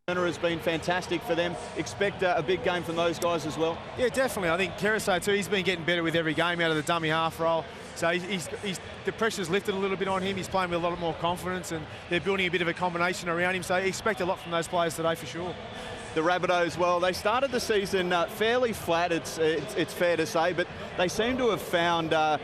Has been fantastic for them. Expect a big game from those guys as well. Yeah, definitely. I think Kereso too, he's been getting better with every game out of the dummy half role. So the pressure's lifted a little bit on him. He's playing with a lot more confidence and they're building a bit of a combination around him. So expect a lot from those players today for sure. The Rabbitohs, well, they started the season fairly flat, it's fair to say, but they seem to have found a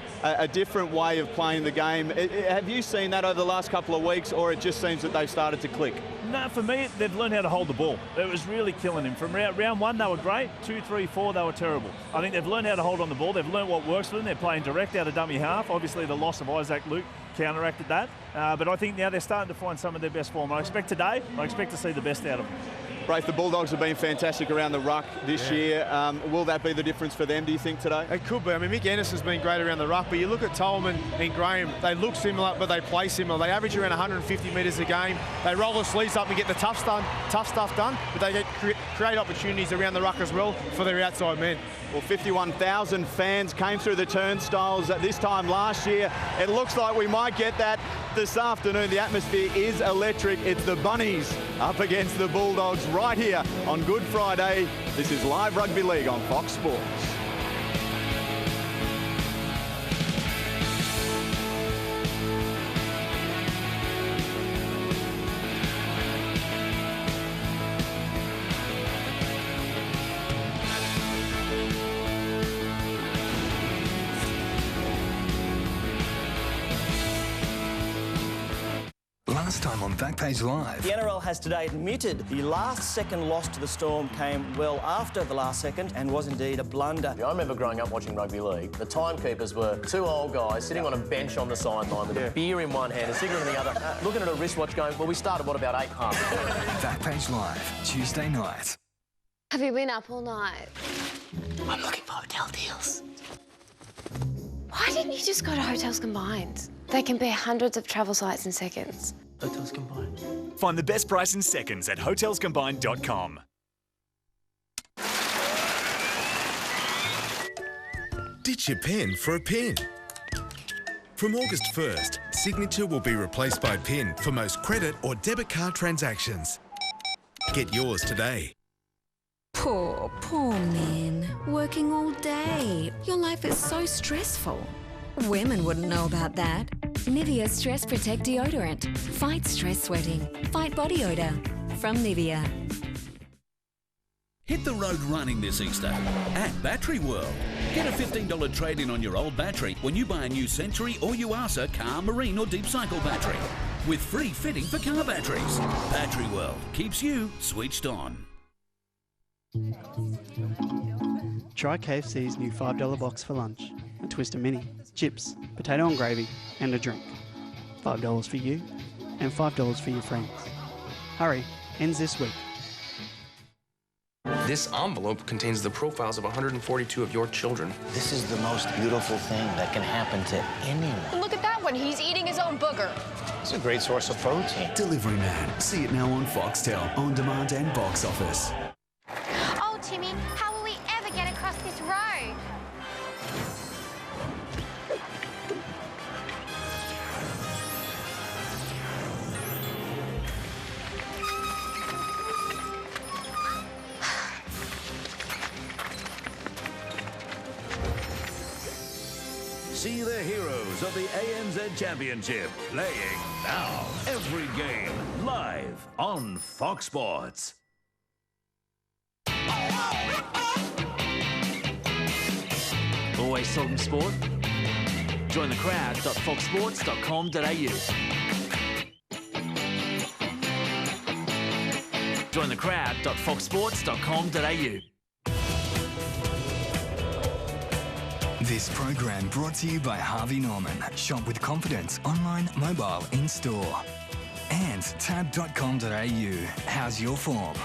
different way of playing the game. Have you seen that over the last couple of weeks, or it just seems that they've started to click? No, for me, they've learned how to hold the ball. It was really killing him. From round one, they were great. 2, 3, 4, they were terrible. I think they've learned how to hold on the ball. They've learned what works for them. They're playing direct out of dummy half. Obviously, the loss of Isaac Luke counteracted that. But I think now they're starting to find some of their best form. I expect today, I expect to see the best out of them. Rafe, the Bulldogs have been fantastic around the ruck this year. Will that be the difference for them, do you think, today? It could be. I mean, Mick Ennis has been great around the ruck, but you look at Tolman and Graham, they look similar, but they play similar. They average around 150 metres a game. They roll the sleeves up and get the tough stuff done, but they create opportunities around the ruck as well for their outside men. Well, 51,000 fans came through the turnstiles at this time last year. It looks like we might get that this afternoon. The atmosphere is electric. It's the Bunnies up against the Bulldogs right here on Good Friday. This is Live Rugby League on Fox Sports. Last time on Backpage Live. The NRL has today admitted the last-second loss to the Storm came well after the last second and was indeed a blunder. I remember growing up watching rugby league. The timekeepers were two old guys sitting on a bench on the sideline with a beer in one hand, a cigarette in the other, looking at a wristwatch going, well, we started, what, about 8 halves? Backpage Live, Tuesday night. Have you been up all night? I'm looking for hotel deals. Why didn't you just go to Hotels Combined? They compare hundreds of travel sites in seconds. Hotels Combined. Find the best price in seconds at hotelscombined.com. Ditch your pen for a pin. From August 1st, Signature will be replaced by PIN for most credit or debit card transactions. Get yours today. Poor men. Working all day. Your life is so stressful. Women wouldn't know about that. Nivea Stress Protect Deodorant. Fight stress sweating. Fight body odour. From Nivea. Hit the road running this Easter at Battery World. Get a $15 trade-in on your old battery when you buy a new Century or Yuasa car, marine or deep cycle battery. With free fitting for car batteries. Battery World keeps you switched on. Try KFC's new $5 box for lunch. A Twister Mini, chips, potato and gravy, and a drink. $5 for you, and $5 for your friends. Hurry, ends this week. This envelope contains the profiles of 142 of your children. This is the most beautiful thing that can happen to anyone. Look at that one. He's eating his own booger. It's a great source of protein. Delivery Man. See it now on Foxtel, On Demand and Box Office. Oh, Timmy, how will we ever get across this road? See the heroes of the ANZ Championship playing now. Every game live on Fox Sports. Always talking sport? Join the crowd.foxsports.com.au. Join the crowd.foxsports.com.au. This program brought to you by Harvey Norman. Shop with confidence, online, mobile, in-store. And tab.com.au. How's your form?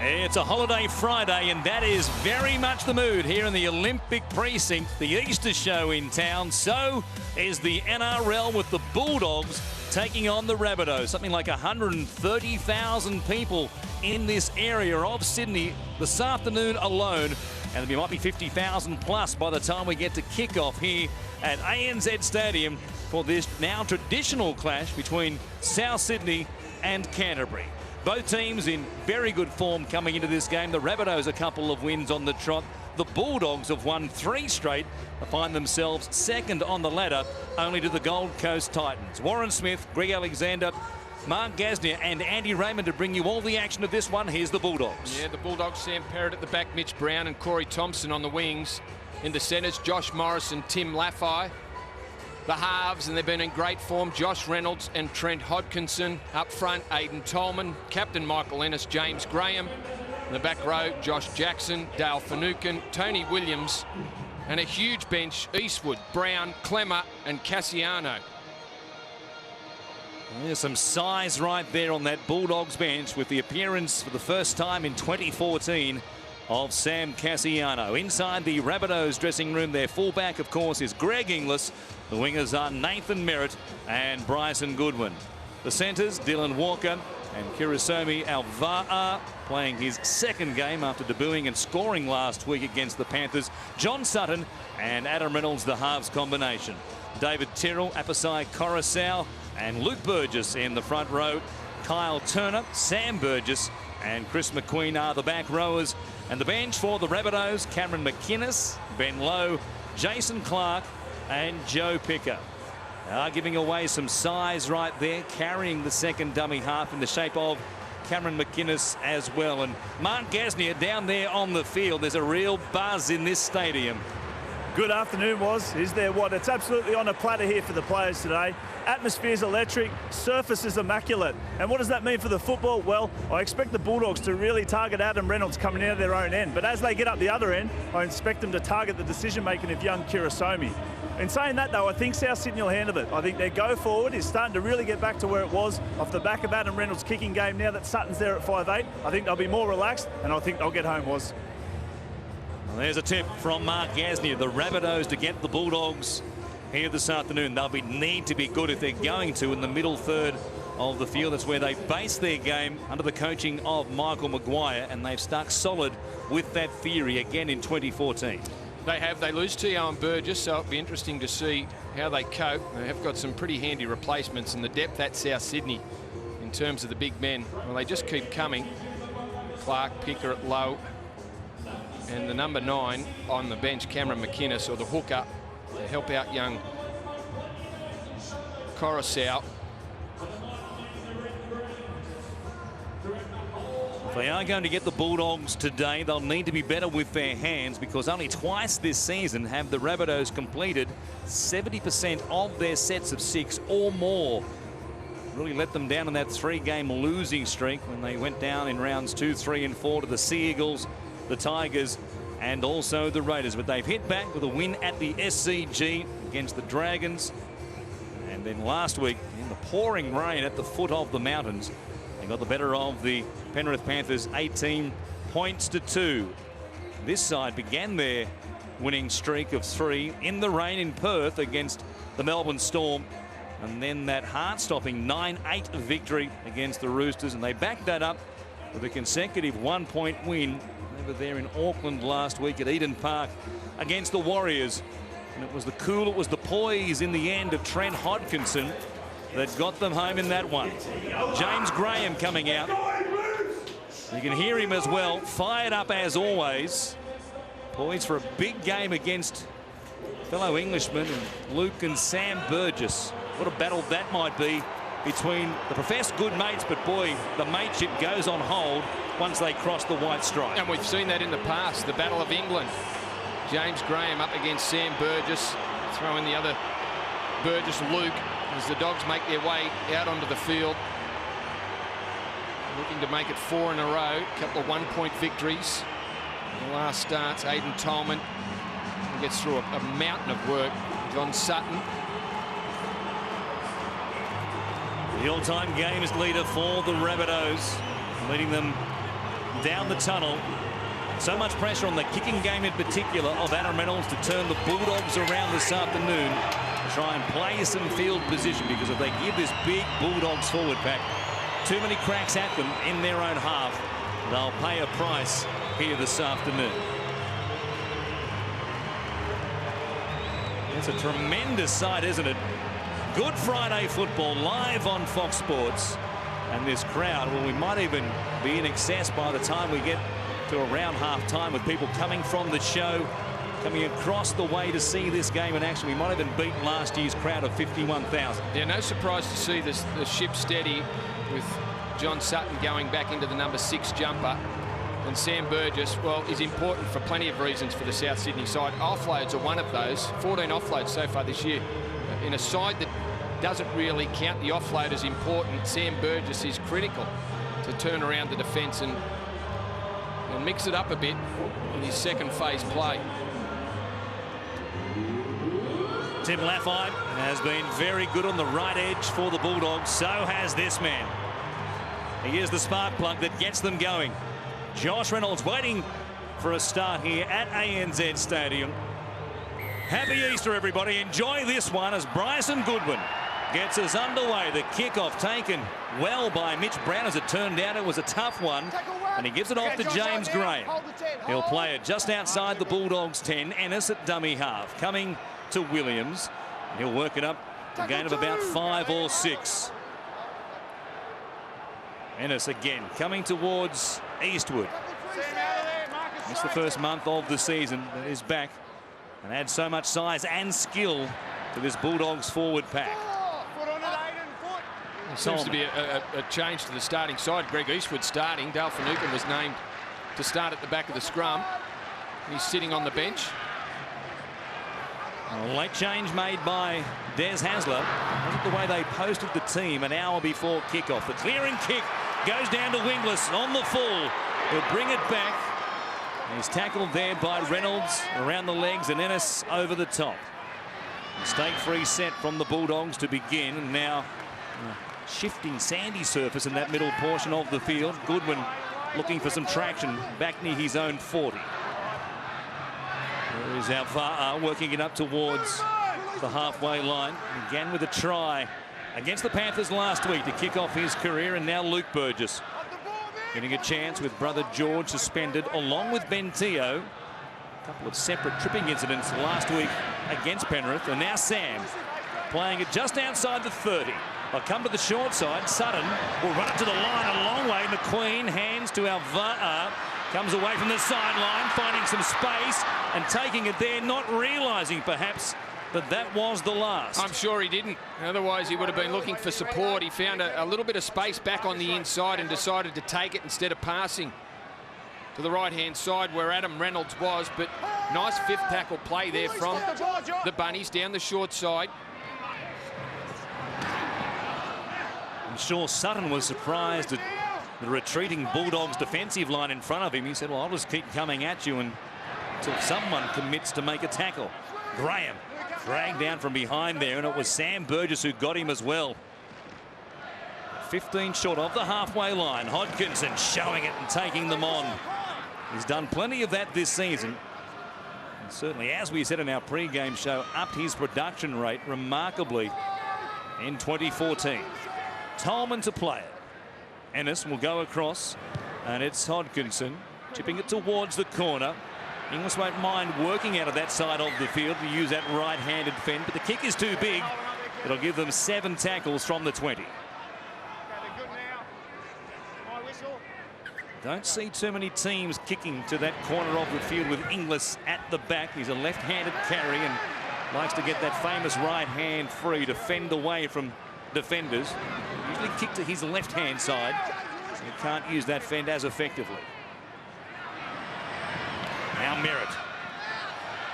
It's a holiday Friday, and that is very much the mood here in the Olympic precinct, the Easter show in town. So is the NRL with the Bulldogs taking on the Rabbitohs. Something like 130,000 people in this area of Sydney this afternoon alone. And there might be 50,000 plus by the time we get to kick-off here at ANZ Stadium for this now traditional clash between South Sydney and Canterbury. Both teams in very good form coming into this game. The Rabbitohs a couple of wins on the trot. The Bulldogs have won 3 straight to find themselves second on the ladder, only to the Gold Coast Titans. Warren Smith, Greg Alexander, Mark Gasnier and Andy Raymond to bring you all the action of this one. Here's the Bulldogs. Yeah, the Bulldogs, Sam Perrott at the back, Mitch Brown and Corey Thompson on the wings. In the centres, Josh Morris and Tim Laffey. The halves, and they've been in great form, Josh Reynolds and Trent Hodkinson. Up front, Aidan Tolman, captain Michael Ennis, James Graham. In the back row, Josh Jackson, Dale Finucane, Tony Williams, and a huge bench, Eastwood, Brown, Clemmer and Cassiano. There's some size right there on that Bulldogs bench with the appearance for the first time in 2014 of Sam Cassiano. Inside the Rabbitohs dressing room, their fullback, of course, is Greg Inglis. The wingers are Nathan Merritt and Bryson Goodwin. The centres, Dylan Walker and Kirisomi Alva'a, playing his second game after debuting and scoring last week against the Panthers. John Sutton and Adam Reynolds, the halves combination. David Tyrrell, Apasai Coruscant and Luke Burgess in the front row. Kyle Turner, Sam Burgess and Chris McQueen are the back rowers. And the bench for the Rabbitohs, Cameron McInnes, Ben Lowe, Jason Clark and Joe Picker. Are giving away some size right there, carrying the second dummy half in the shape of Cameron McInnes as well. And Mark Gasnier down there on the field. There's a real buzz in this stadium. Good afternoon, Woz. Is there what? It's absolutely on a platter here for the players today. Atmosphere's electric, surface is immaculate. And what does that mean for the football? Well, I expect the Bulldogs to really target Adam Reynolds coming out of their own end. But as they get up the other end, I expect them to target the decision-making of young Kirisomi. In saying that, though, I think South Sydney will handle it. I think their go forward is starting to really get back to where it was off the back of Adam Reynolds' kicking game. Now that Sutton's there at 5'8", I think they'll be more relaxed, and I think they'll get home, Woz. Well, there's a tip from Mark Gasnier. The Rabbitohs to get the Bulldogs here this afternoon. They'll need to be good if they're going to in the middle third of the field. That's where they base their game under the coaching of Michael Maguire, and they've stuck solid with that theory again in 2014. They have. They lose to Owen Burgess, so it'll be interesting to see how they cope. They have got some pretty handy replacements, and the depth at South Sydney in terms of the big men, well, they just keep coming. Clark, Picker at low, and the number 9 on the bench, Cameron McInnes, or the hooker, to help out young Coruscant. If they are going to get the Bulldogs today, they'll need to be better with their hands, because only twice this season have the Rabbitohs completed 70% of their sets of 6 or more. Really let them down in that 3-game losing streak when they went down in rounds 2, 3 and 4 to the Sea Eagles, the Tigers and also the Raiders. But they've hit back with a win at the SCG against the Dragons. And then last week in the pouring rain at the foot of the mountains, they got the better of the Penrith Panthers 18 points to 2. This side began their winning streak of 3 in the rain in Perth against the Melbourne Storm, and then that heart-stopping 9-8 victory against the Roosters, and they backed that up with a consecutive 1-point win over there in Auckland last week at Eden Park against the Warriors. And it was the cool, it was the poise in the end of Trent Hodkinson that got them home in that one. James Graham coming out. You can hear him as well, fired up as always. Poised for a big game against fellow Englishmen and Luke and Sam Burgess. What a battle that might be between the professed good mates, but boy, the mateship goes on hold once they cross the white stripe. And we've seen that in the past, the Battle of England. James Graham up against Sam Burgess, throwing the other Burgess, Luke, as the Dogs make their way out onto the field. Looking to make it 4 in a row, a couple of 1-point victories. The last starts, Aidan Tolman gets through a mountain of work. John Sutton. The all-time games leader for the Rabbitohs, leading them down the tunnel. So much pressure on the kicking game in particular of Adam Reynolds to turn the Bulldogs around this afternoon. Try and play some field position, because if they give this big Bulldogs forward pack too many cracks at them in their own half, they'll pay a price here this afternoon. It's a tremendous sight, isn't it? Good Friday football live on Fox Sports. And this crowd, well, we might even be in excess by the time we get to around half-time, with people coming from the show, coming across the way to see this game in action. We might even beat last year's crowd of 51,000. Yeah, no surprise to see the ship steady, with John Sutton going back into the number 6 jumper. And Sam Burgess, well, is important for plenty of reasons for the South Sydney side. Offloads are one of those. 14 offloads so far this year. In a side that doesn't really count the offload as important, Sam Burgess is critical to turn around the defence and mix it up a bit in his second phase play. Tim Laffey has been very good on the right edge for the Bulldogs. So has this man. He is the spark plug that gets them going. Josh Reynolds waiting for a start here at ANZ Stadium. Happy Easter, everybody. Enjoy this one as Bryson Goodwin gets us underway. The kickoff taken well by Mitch Brown. As it turned out, it was a tough one. And he gives it off to James Graham. He'll play it just outside the Bulldogs 10. Ennis at dummy half. Coming to Williams. He'll work it up a gain of about 5 or 6. Ennis again coming towards Eastwood. It's the first month of the season that is back and adds so much size and skill to this Bulldogs forward pack. There seems to be a change to the starting side. Greg Eastwood starting. Dale Finucane was named to start at the back of the scrum. He's sitting on the bench. A late change made by Des Hasler. Wasn't the way they posted the team an hour before kickoff. The clearing kick goes down to Winglas on the full. He'll bring it back. He's tackled there by Reynolds around the legs, and Ennis over the top. Mistake-free set from the Bulldogs to begin, and now shifting sandy surface in that middle portion of the field. Goodwin looking for some traction back near his own 40. There is Alva'a working it up towards the halfway line. Again with a try against the Panthers last week to kick off his career, and now Luke Burgess getting a chance with brother George suspended along with Ben Teo. A couple of separate tripping incidents last week against Penrith, and now Sam playing it just outside the 30. They'll come to the short side. Sutton will run it to the line a long way. McQueen hands to Alva'a. Comes away from the sideline, finding some space and taking it there, not realising perhaps that was the last. I'm sure he didn't. Otherwise, he would have been looking for support. He found a little bit of space back on the inside and decided to take it instead of passing to the right-hand side where Adam Reynolds was. But nice fifth tackle play there from the Bunnies down the short side. I'm sure Sutton was surprised at the retreating Bulldogs defensive line in front of him. He said, well, I'll just keep coming at you until someone commits to make a tackle. Graham dragged down from behind there, and it was Sam Burgess who got him as well. 15 short of the halfway line. Hodkinson showing it and taking them on. He's done plenty of that this season. And certainly, as we said in our pre-game show, upped his production rate remarkably in 2014. Tolman to play it. Ennis will go across, and it's Hodkinson chipping it towards the corner. Inglis won't mind working out of that side of the field to use that right-handed fend, but the kick is too big. It'll give them 7 tackles from the 20. Don't see too many teams kicking to that corner of the field with Inglis at the back. He's a left-handed carry and likes to get that famous right hand free to fend away from defenders. Usually kick to his left-hand side. So he can't use that fend as effectively. Now Merritt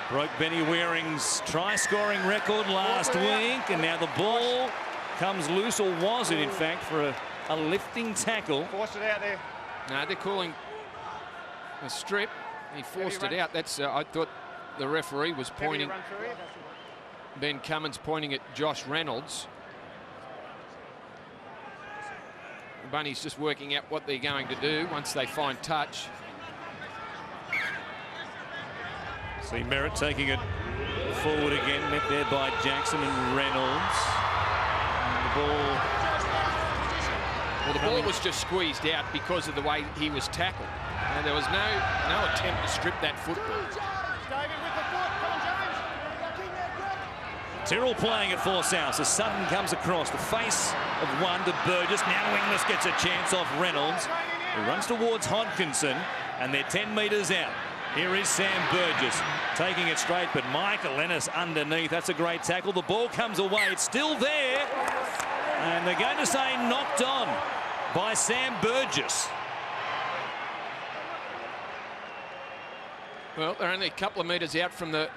broke Benny Waring's try-scoring record last week, and now the ball comes loose, or was it in fact, for a lifting tackle. Forced it out there. No, they're calling a strip. He forced it out. That's I thought the referee was pointing. Ben Cummins pointing at Josh Reynolds. The Bunnies just working out what they're going to do once they find touch. See Merritt taking it forward again, met there by Jackson and Reynolds. And the ball... Well, the ball was just squeezed out because of the way he was tackled. And there was no attempt to strip that football. Tyrrell playing it for South as Sutton comes across. The face of one to Burgess. Now Inglis gets a chance off Reynolds, who runs towards Hodkinson, and they're 10 metres out. Here is Sam Burgess taking it straight, but Michael Ennis underneath. That's a great tackle. The ball comes away. It's still there. And they're going to say knocked on by Sam Burgess. Well, they're only a couple of metres out from the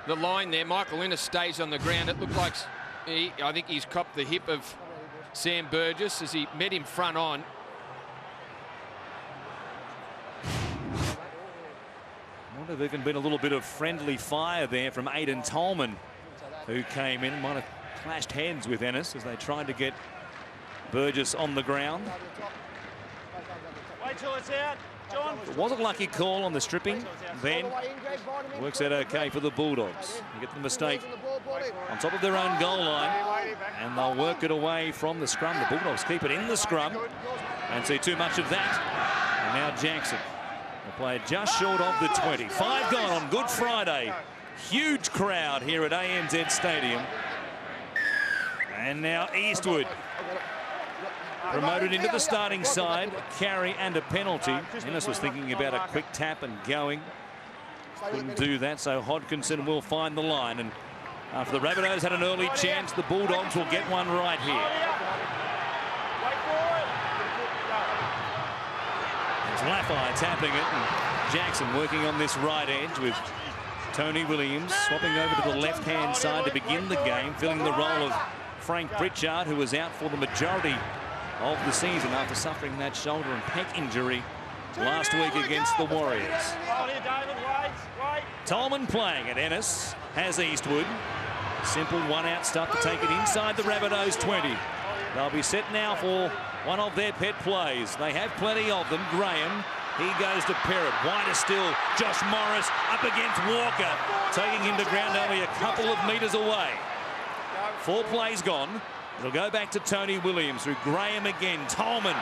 line there. Michael Ennis stays on the ground. It looked like I think he's copped the hip of Sam Burgess as he met him front on. Might have even been a little bit of friendly fire there from Aidan Tolman, who came in. Might have clashed heads with Ennis as they tried to get Burgess on the ground. Wait till it's out, John. It was a lucky call on the stripping. Then works out okay for the Bulldogs. You get the mistake on top of their own goal line, and they'll work it away from the scrum. The Bulldogs keep it in the scrum and see too much of that. And now Jackson will play it just short of the 20. 5 gone on Good Friday. Huge crowd here at ANZ Stadium. And now Eastwood promoted into the starting side, carry and a penalty. Ennis was thinking about a quick tap and going. Couldn't do that, so Hodkinson will find the line. And after the Rabbitohs had an early chance, the Bulldogs will get one right here. It's Laffey tapping it, and Jackson working on this right edge with Tony Williams swapping over to the left-hand side to begin the game, filling the role of Frank Pritchard, who was out for the majority of the season after suffering that shoulder and pec injury last week against the Warriors. Tolman playing it. Ennis has Eastwood. Simple one-out stuff to take it inside the Rabbitohs 20. They'll be set now for one of their pet plays. They have plenty of them. Graham, he goes to Perrott. Wider still, Josh Morris up against Walker, taking him to ground only a couple of metres away. 4 plays gone. It'll go back to Tony Williams through Graham again. Tolman.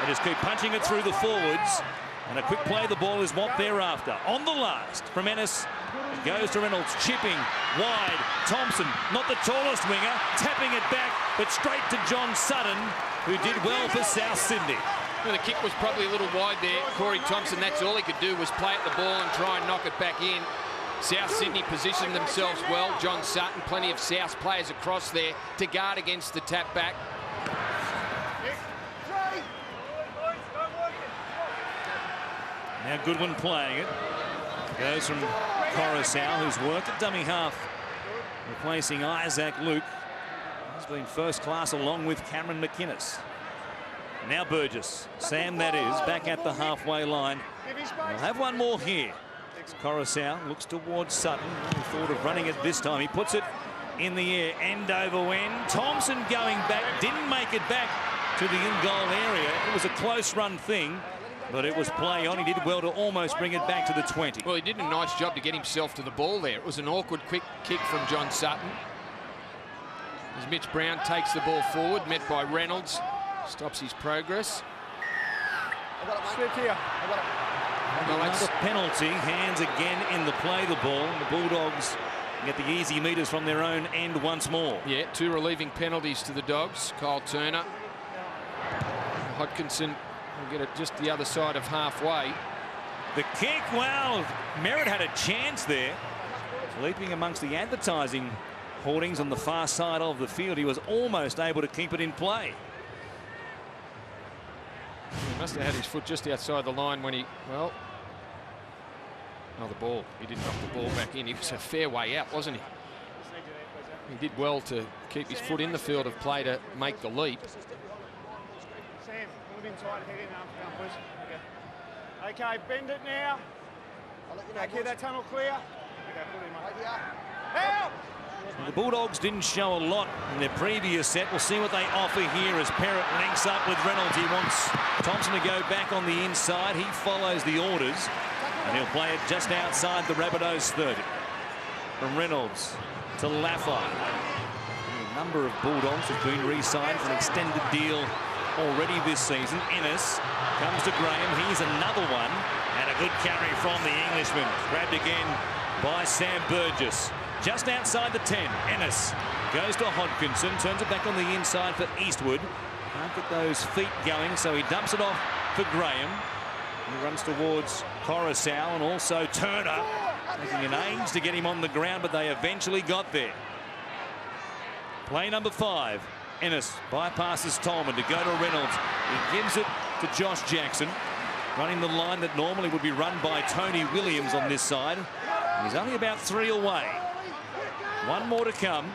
They just keep punching it through the forwards. And a quick play, the ball is what they're after. On the last from Ennis. It goes to Reynolds, chipping wide. Thompson, not the tallest winger, tapping it back, but straight to John Sutton, who did well for South Sydney. Well, the kick was probably a little wide there. Corey Thompson, that's all he could do was play at the ball and try and knock it back in. South Sydney positioned themselves well. John Sutton, plenty of South players across there to guard against the tap back. Now Goodwin playing it. Goes from Coruscant, who's worked at dummy half, replacing Isaac Luke. He's been first class along with Cameron McInnes. Now Burgess, Sam that is, back at the halfway line. We'll have one more here. Coruscant looks towards Sutton. He thought of running it this time. He puts it in the air, end over end. Thompson going back, didn't make it back to the in-goal area. It was a close run thing, but it was play on. He did well to almost bring it back to the 20. Well, he did a nice job to get himself to the ball there. It was an awkward quick kick from John Sutton. As Mitch Brown takes the ball forward, met by Reynolds, stops his progress. Stick here. Another penalty, hands again in the play the ball. The Bulldogs get the easy metres from their own end once more. Yeah, 2 relieving penalties to the Dogs. Kyle Turner. Hodkinson will get it just the other side of halfway. The kick, well, Merritt had a chance there. Leaping amongst the advertising hoardings on the far side of the field, he was almost able to keep it in play. He must have had his foot just outside the line when he, well, oh, the ball. He didn't knock the ball back in. He was a fair way out, wasn't he? He did well to keep his foot in the field of play to make the leap. Sam, move inside, head in, arms down, please. Okay. Okay, bend it now. I'll let you know. Okay, that tunnel clear. Okay, put him up. Help! The Bulldogs didn't show a lot in their previous set. We'll see what they offer here as Perrott links up with Reynolds. He wants Thompson to go back on the inside. He follows the orders, and he'll play it just outside the Rabbitohs 30. From Reynolds to Laffey. A number of Bulldogs have been re-signed for an extended deal already this season. Ennis comes to Graham. He's another one, and a good carry from the Englishman. Grabbed again by Sam Burgess. Just outside the 10, Ennis goes to Hodkinson, turns it back on the inside for Eastwood. Can't get those feet going, so he dumps it off for Graham. He runs towards Coruscant and also Turner, making an age to get him on the ground, but they eventually got there. Play number 5. Ennis bypasses Tolman to go to Reynolds. He gives it to Josh Jackson, running the line that normally would be run by Tony Williams on this side. He's only about 3 away. One more to come.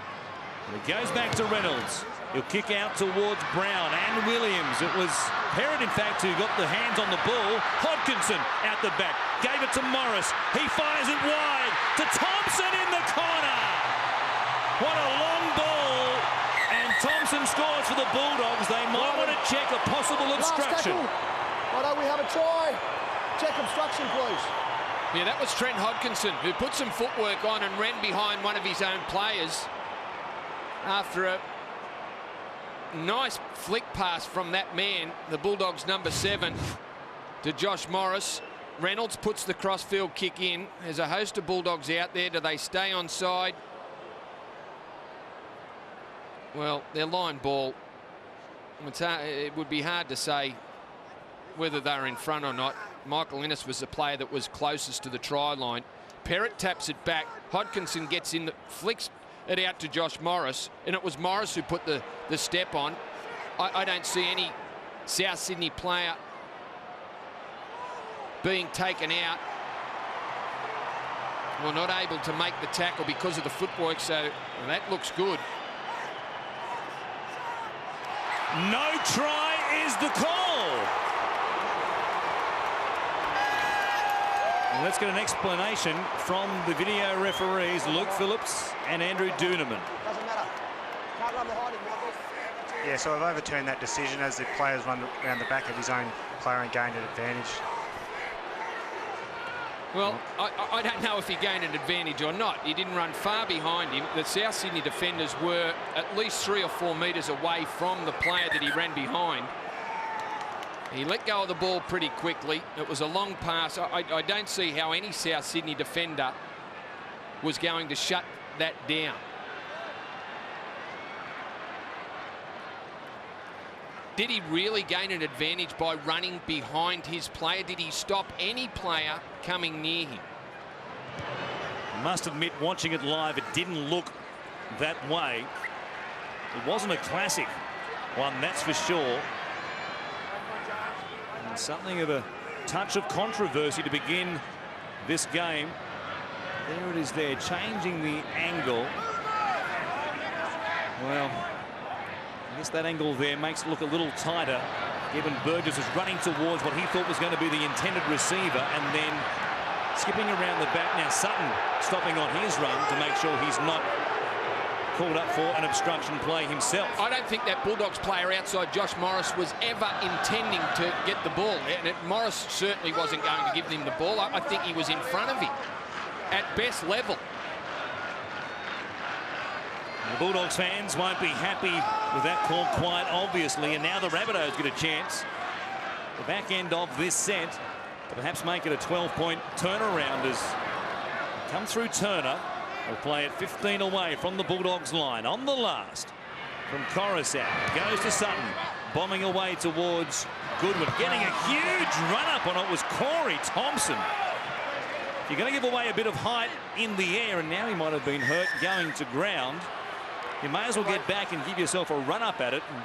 And it goes back to Reynolds. He'll kick out towards Brown and Williams. It was Perrott, in fact, who got the hands on the ball. Hodkinson out the back. Gave it to Morris. He fires it wide to Thompson in the corner. What a long ball. And Thompson scores for the Bulldogs. They might want to check a possible obstruction. Why don't we have a try? Check obstruction, please. Yeah, that was Trent Hodkinson, who put some footwork on and ran behind one of his own players after a nice flick pass from that man, the Bulldogs' number 7, to Josh Morris. Reynolds puts the crossfield kick in. There's a host of Bulldogs out there. Do they stay on side? Well, their line ball, it would be hard to say whether they're in front or not. Michael Ennis was the player that was closest to the try line. Perrott taps it back. Hodkinson gets in, flicks it out to Josh Morris, and it was Morris who put the step on. I don't see any South Sydney player being taken out or not able to make the tackle because of the footwork, so that looks good. No try is the call. And let's get an explanation from the video referees, Luke Phillips and Andrew Doonerman. Yeah, so I've overturned that decision as the players run around the back of his own player and gained an advantage. Well, I don't know if he gained an advantage or not. He didn't run far behind him. The South Sydney defenders were at least 3 or 4 metres away from the player that he ran behind. He let go of the ball pretty quickly. It was a long pass. I don't see how any South Sydney defender was going to shut that down. Did he really gain an advantage by running behind his player? Did he stop any player coming near him? I must admit, watching it live, it didn't look that way. It wasn't a classic one, that's for sure. And something of a touch of controversy to begin this game. There it is there, changing the angle. Well, I guess that angle there makes it look a little tighter, given Burgess is running towards what he thought was going to be the intended receiver and then skipping around the back. Now Sutton stopping on his run to make sure he's not called up for an obstruction play himself. I don't think that Bulldogs player outside Josh Morris was ever intending to get the ball. And Morris certainly wasn't going to give him the ball. I think he was in front of him at best level. The Bulldogs fans won't be happy with that call, quite obviously, and now the Rabbitohs get a chance, the back end of this set, to perhaps make it a 12-point turnaround as it comes through Turner. Will play it 15 away from the Bulldogs line. On the last, from Coruscant, goes to Sutton, bombing away towards Goodwin, getting a huge run-up on it was Corey Thompson. You're going to give away a bit of height in the air, and now he might have been hurt going to ground. You may as well get back and give yourself a run-up at it. And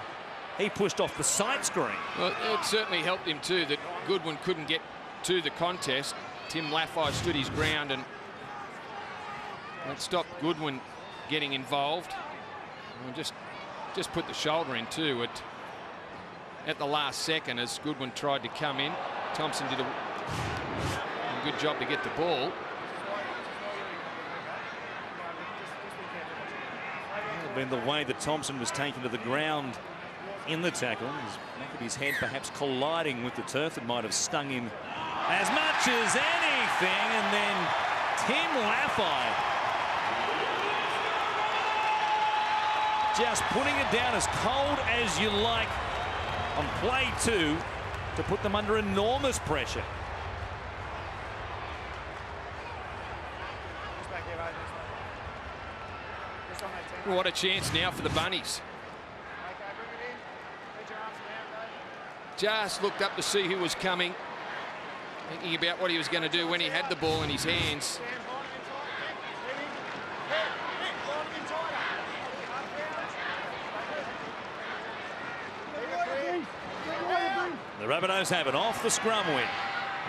he pushed off the side screen. Well, it certainly helped him too that Goodwin couldn't get to the contest. Tim Laffey stood his ground and that stopped Goodwin getting involved. And just put the shoulder in too at the last second as Goodwin tried to come in. Thompson did a good job to get the ball. been the way that Thompson was taken to the ground in the tackle. His back of his head perhaps colliding with the turf that might have stung him as much as anything. And then Tim Laffey just putting it down as cold as you like on play 2 to put them under enormous pressure. What a chance now for the Bunnies. Just looked up to see who was coming, thinking about what he was going to do when he had the ball in his hands. The Rabbitohs have it off the scrum win.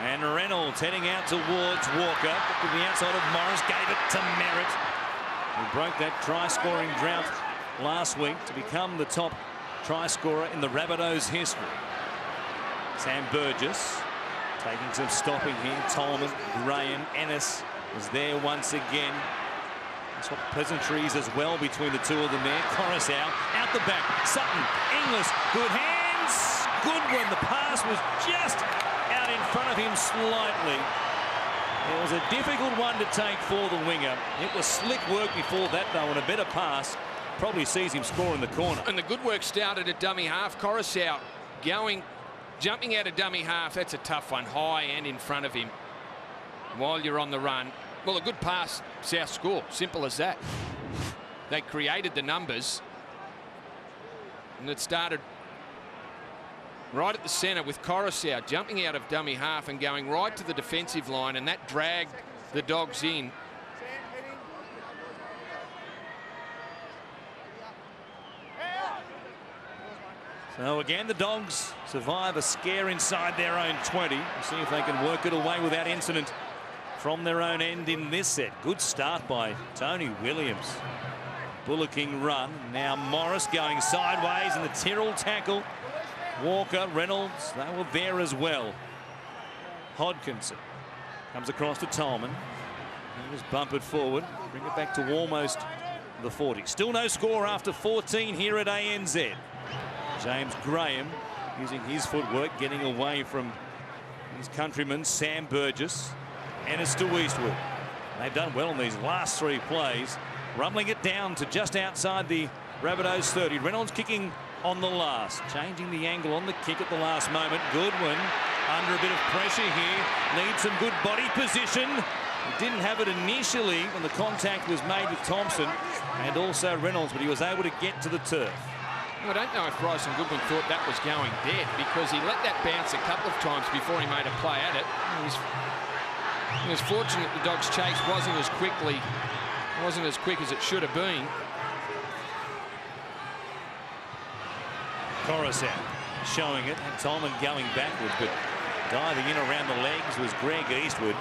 And Reynolds heading out towards Walker. To the outside of Morris, gave it to Merritt, who broke that try-scoring drought last week to become the top try-scorer in the Rabbitohs' history. Sam Burgess taking some stopping here. Tolman, Graham, Ennis is there once again. That's what pleasantries as well between the two of them there. Coruscant out the back. Sutton, Inglis, good hands. Goodwin, the pass was just out in front of him slightly. It was a difficult one to take for the winger. It was slick work before that, though, and a better pass probably sees him score in the corner. And the good work started at dummy half. Coruscant jumping out of dummy half. That's a tough one, high and in front of him while you're on the run. Well, a good pass, South score. Simple as that. They created the numbers, and it started right at the centre with Coruscant jumping out of dummy half and going right to the defensive line, and that dragged the Dogs in. So again, the Dogs survive a scare inside their own 20. We'll see if they can work it away without incident from their own end in this set. Good start by Tony Williams. Bullocking run. Now Morris going sideways in the Tyrrell tackle. Walker, Reynolds, they were there as well. Hodkinson comes across to Tolman. He was bumpered forward. Bring it back to almost the 40. Still no score after 14 here at ANZ. James Graham using his footwork, getting away from his countryman Sam Burgess. Ennis to Eastwood. They've done well in these last 3 plays. Rumbling it down to just outside the Rabbitohs 30. Reynolds kicking on the last. Changing the angle on the kick at the last moment. Goodwin under a bit of pressure here. Needs some good body position. He didn't have it initially when the contact was made with Thompson and also Reynolds, but he was able to get to the turf. I don't know if Bryson Goodwin thought that was going dead, because he let that bounce a couple of times before he made a play at it. He was fortunate the Dogs' chase wasn't as quick as it should have been. Coruscant showing it, and Tolman going backwards, but diving in around the legs was Greg Eastwood.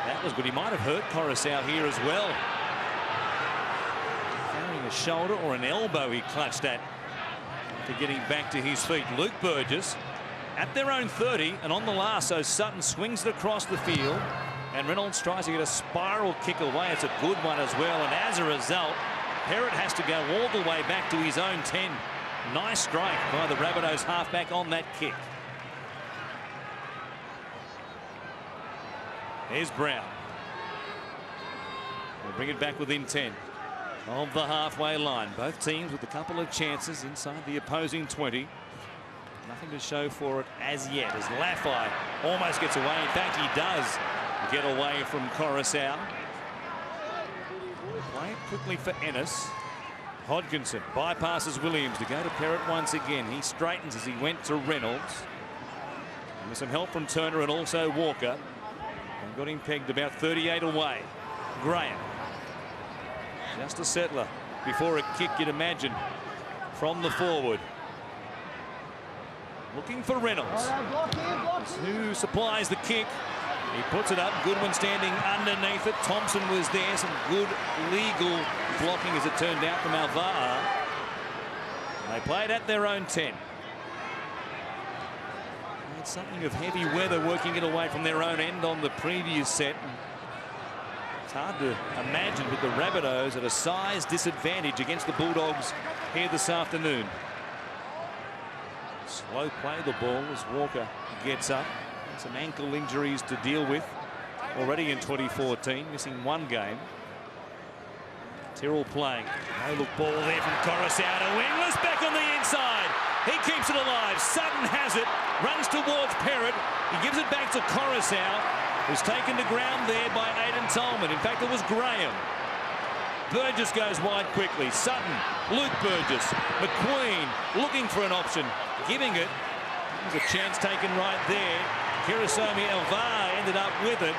That was good. He might have hurt Coruscant here as well. Carrying a shoulder or an elbow he clutched at after getting back to his feet. Luke Burgess at their own 30 and on the last, so Sutton swings it across the field and Reynolds tries to get a spiral kick away. It's a good one as well, and as a result Perrott has to go all the way back to his own 10. Nice strike by the Rabbitohs halfback on that kick. Here's Brown. We'll bring it back within 10 of the halfway line. Both teams with a couple of chances inside the opposing 20. Nothing to show for it as yet, as Laffey almost gets away. In fact, he does get away from Coruscant. Play it quickly for Ennis. Hodkinson bypasses Williams to go to Perrott once again. He straightens as he went to Reynolds. And with some help from Turner and also Walker. And got him pegged about 38 away. Graham. Just a settler before a kick, you'd imagine, from the forward. Looking for Reynolds, who supplies the kick. He puts it up. Goodwin standing underneath it. Thompson was there. Some good legal blocking, as it turned out, from Alvaa. They played at their own 10. Had something of heavy weather working it away from their own end on the previous set. It's hard to imagine with the Rabbitohs at a size disadvantage against the Bulldogs here this afternoon. Slow play the ball as Walker gets up. Some ankle injuries to deal with already in 2014, missing one game. Tyrrell playing. No-look ball there from Coruscant. Inglis back on the inside. He keeps it alive. Sutton has it. Runs towards Perrott. He gives it back to Coruscant, who's taken to ground there by Aidan Tolman. In fact, it was Graham. Burgess goes wide quickly. Sutton, Luke Burgess, McQueen looking for an option, giving it. There's a chance taken right there. Kirisomi Alvar ended up with it.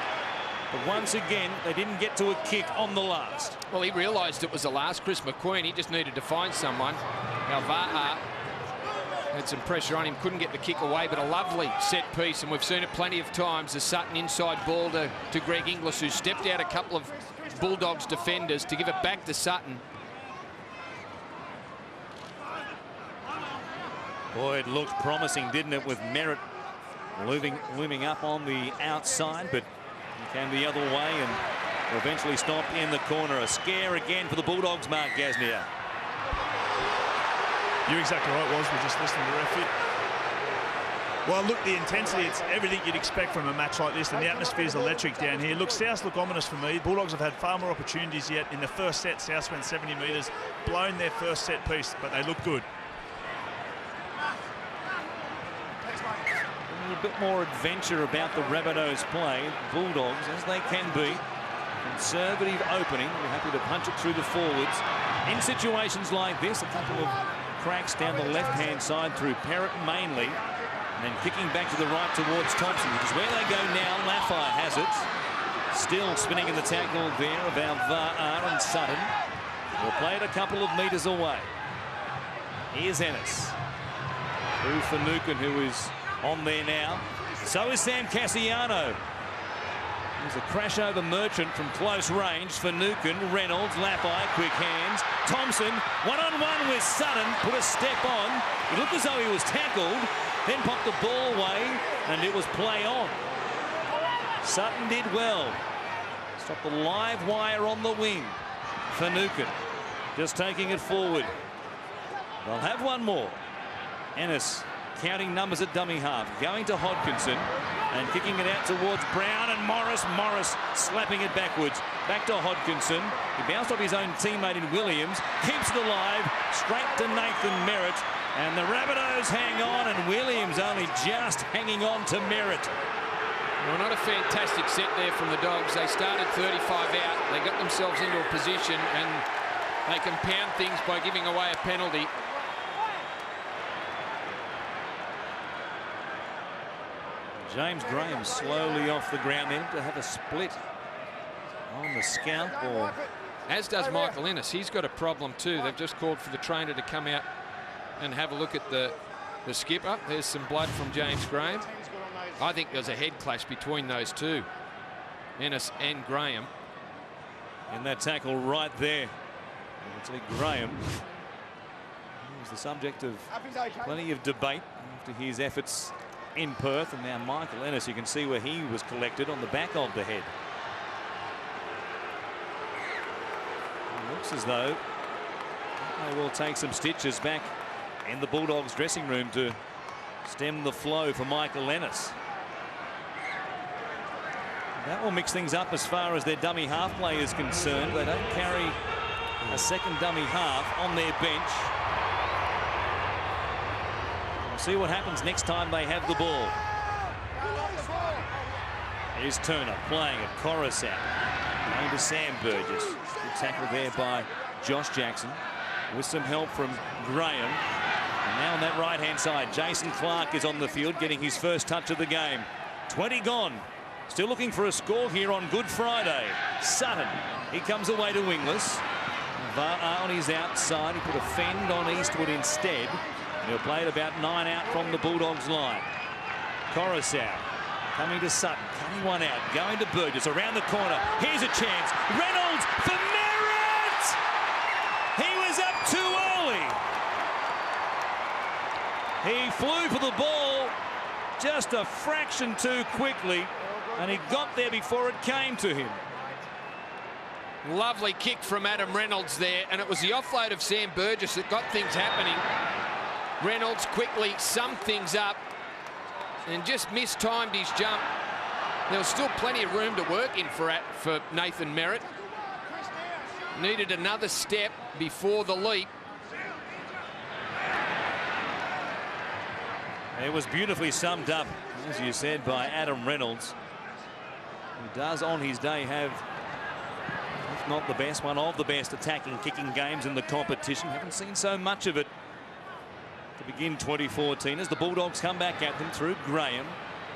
But once again, they didn't get to a kick on the last. Well, he realised it was the last. Chris McQueen, he just needed to find someone. Alvar had some pressure on him, couldn't get the kick away, but a lovely set piece, and we've seen it plenty of times. The Sutton inside ball to Greg Inglis, who stepped out a couple of Bulldogs defenders to give it back to Sutton. Boy, it looked promising, didn't it, with Merritt looming up on the outside, but he came the other way and eventually stopped in the corner. A scare again for the Bulldogs, Mark Gasnier. You're exactly right, Woz. We're just listening to the referee. Well, look, the intensity, it's everything you'd expect from a match like this, and the atmosphere is electric down here. Look, South look ominous for me. Bulldogs have had far more opportunities yet. In the first set, South went 70 metres, blown their first set piece, but they look good. A bit more adventure about the Rabbitohs play. Bulldogs, as they can be, conservative opening. We're happy to punch it through the forwards. In situations like this, a couple of cracks down the left-hand side through Perrott mainly, and then kicking back to the right towards Thompson, which is where they go now. Laffey has it. Still spinning in the tackle there of Alvar and Sutton. We'll play it a couple of metres away. Here's Ennis. Through Finucane, who is on there now. So is Sam Cassiano. There's a crash over Merchant from close range. Finucane, Reynolds, Laffey, quick hands. Thompson, one-on-one with Sutton, put a step on. He looked as though he was tackled, then popped the ball away, and it was play on. Sutton did well. Stopped the live wire on the wing. Finucane just taking it forward. They'll have one more. Ennis counting numbers at dummy half, going to Hodkinson and kicking it out towards Brown and Morris. Morris slapping it backwards. Back to Hodkinson. He bounced off his own teammate in Williams, keeps it alive, straight to Nathan Merritt. And the Rabbitohs hang on, and Williams only just hanging on to Merritt. Well, not a fantastic set there from the Dogs. They started 35 out. They got themselves into a position, and they can pound things by giving away a penalty. James Graham slowly off the ground then to have a split on the scalp. As does Michael Ennis. He's got a problem too. They've just called for the trainer to come out and have a look at the skipper. There's some blood from James Graham. I think there's a head clash between those two, Ennis and Graham. In that tackle right there. Actually, Graham was the subject of plenty of debate after his efforts in Perth, and now Michael Ennis, you can see where he was collected on the back of the head. It looks as though they will take some stitches back in the Bulldogs dressing room to stem the flow for Michael Ennis. That will mix things up as far as their dummy half play is concerned. They don't carry a second dummy half on their bench. See what happens next time they have the ball. Here's Turner playing at Coruscant. Going to Sam Burgess. Good tackle there by Josh Jackson with some help from Graham. And now on that right-hand side, Jason Clark is on the field getting his first touch of the game. 20 gone. Still looking for a score here on Good Friday. Sutton, he comes away to Inglis. On his outside, he put a fend on Eastwood instead. He'll play it about 9 out from the Bulldogs line. Coruscant coming to Sutton, cutting one out, going to Burgess around the corner. Here's a chance. Reynolds for Merritt! He was up too early. He flew for the ball just a fraction too quickly, and he got there before it came to him. Lovely kick from Adam Reynolds there, and it was the offload of Sam Burgess that got things happening. Reynolds quickly summed things up and just mistimed his jump. There was still plenty of room to work in for Nathan Merritt. Needed another step before the leap. It was beautifully summed up, as you said, by Adam Reynolds, who does on his day have, if not the best, one of the best attacking kicking games in the competition. Haven't seen so much of it to begin 2014 as the Bulldogs come back at them through Graham.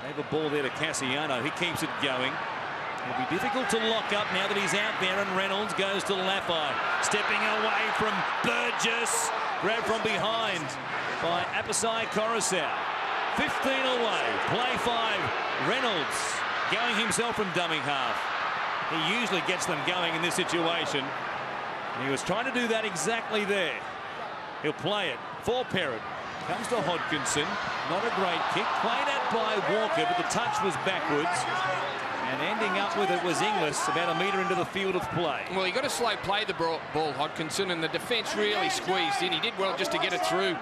They have a ball there to Cassiano. He keeps it going. It'll be difficult to lock up now that he's out there, and Reynolds goes to Laffey. Stepping away from Burgess. Grabbed from behind by Apisai Coruscant. 15 away. Play 5. Reynolds going himself from dummy half. He usually gets them going in this situation. And he was trying to do that exactly there. He'll play it for Perrott. Comes to Hodkinson. Not a great kick. Played at by Walker, but the touch was backwards. And ending up with it was Inglis, about a metre into the field of play. Well, he got to slow play the ball, Hodkinson, and the defence really squeezed in. He did well just to get it through.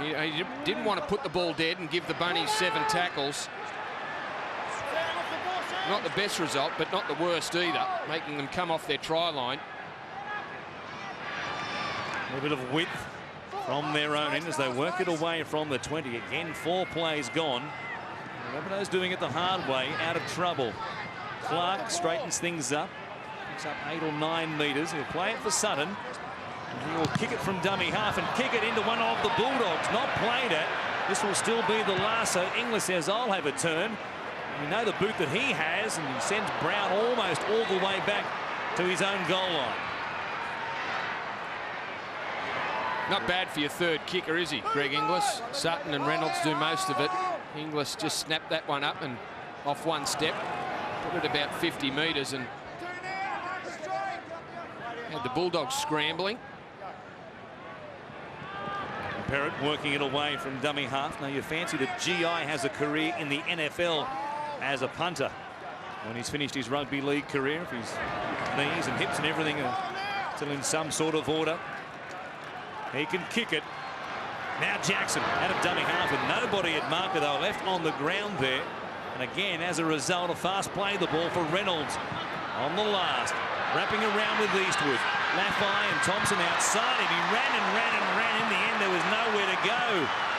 He didn't want to put the ball dead and give the Bunnies 7 tackles. Not the best result, but not the worst either, making them come off their try line. A little bit of width from their own end as they work it away from the 20. Again, 4 plays gone. Rabbitohs doing it the hard way, out of trouble. Clark straightens things up. Picks up 8 or 9 metres. He'll play it for Sutton. And he will kick it from dummy half and kick it into one of the Bulldogs. Not played at. This will still be the last, so Inglis says, I'll have a turn. And we know the boot that he has, and he sends Brown almost all the way back to his own goal line. Not bad for your third kicker, is he, Greg Inglis? Sutton and Reynolds do most of it. Inglis just snapped that one up and off one step. Put it about 50 metres and had the Bulldogs scrambling. Perrott working it away from dummy half. Now you fancy that GI has a career in the NFL as a punter. When he's finished his rugby league career, if his knees and hips and everything are still in some sort of order, he can kick it. Now Jackson out of dummy half with nobody at marker, though, left on the ground there. And again, as a result, a fast play the ball for Reynolds on the last. Wrapping around with Eastwood. Laffey and Thompson outside him. He ran and ran and ran. In the end, there was nowhere to go.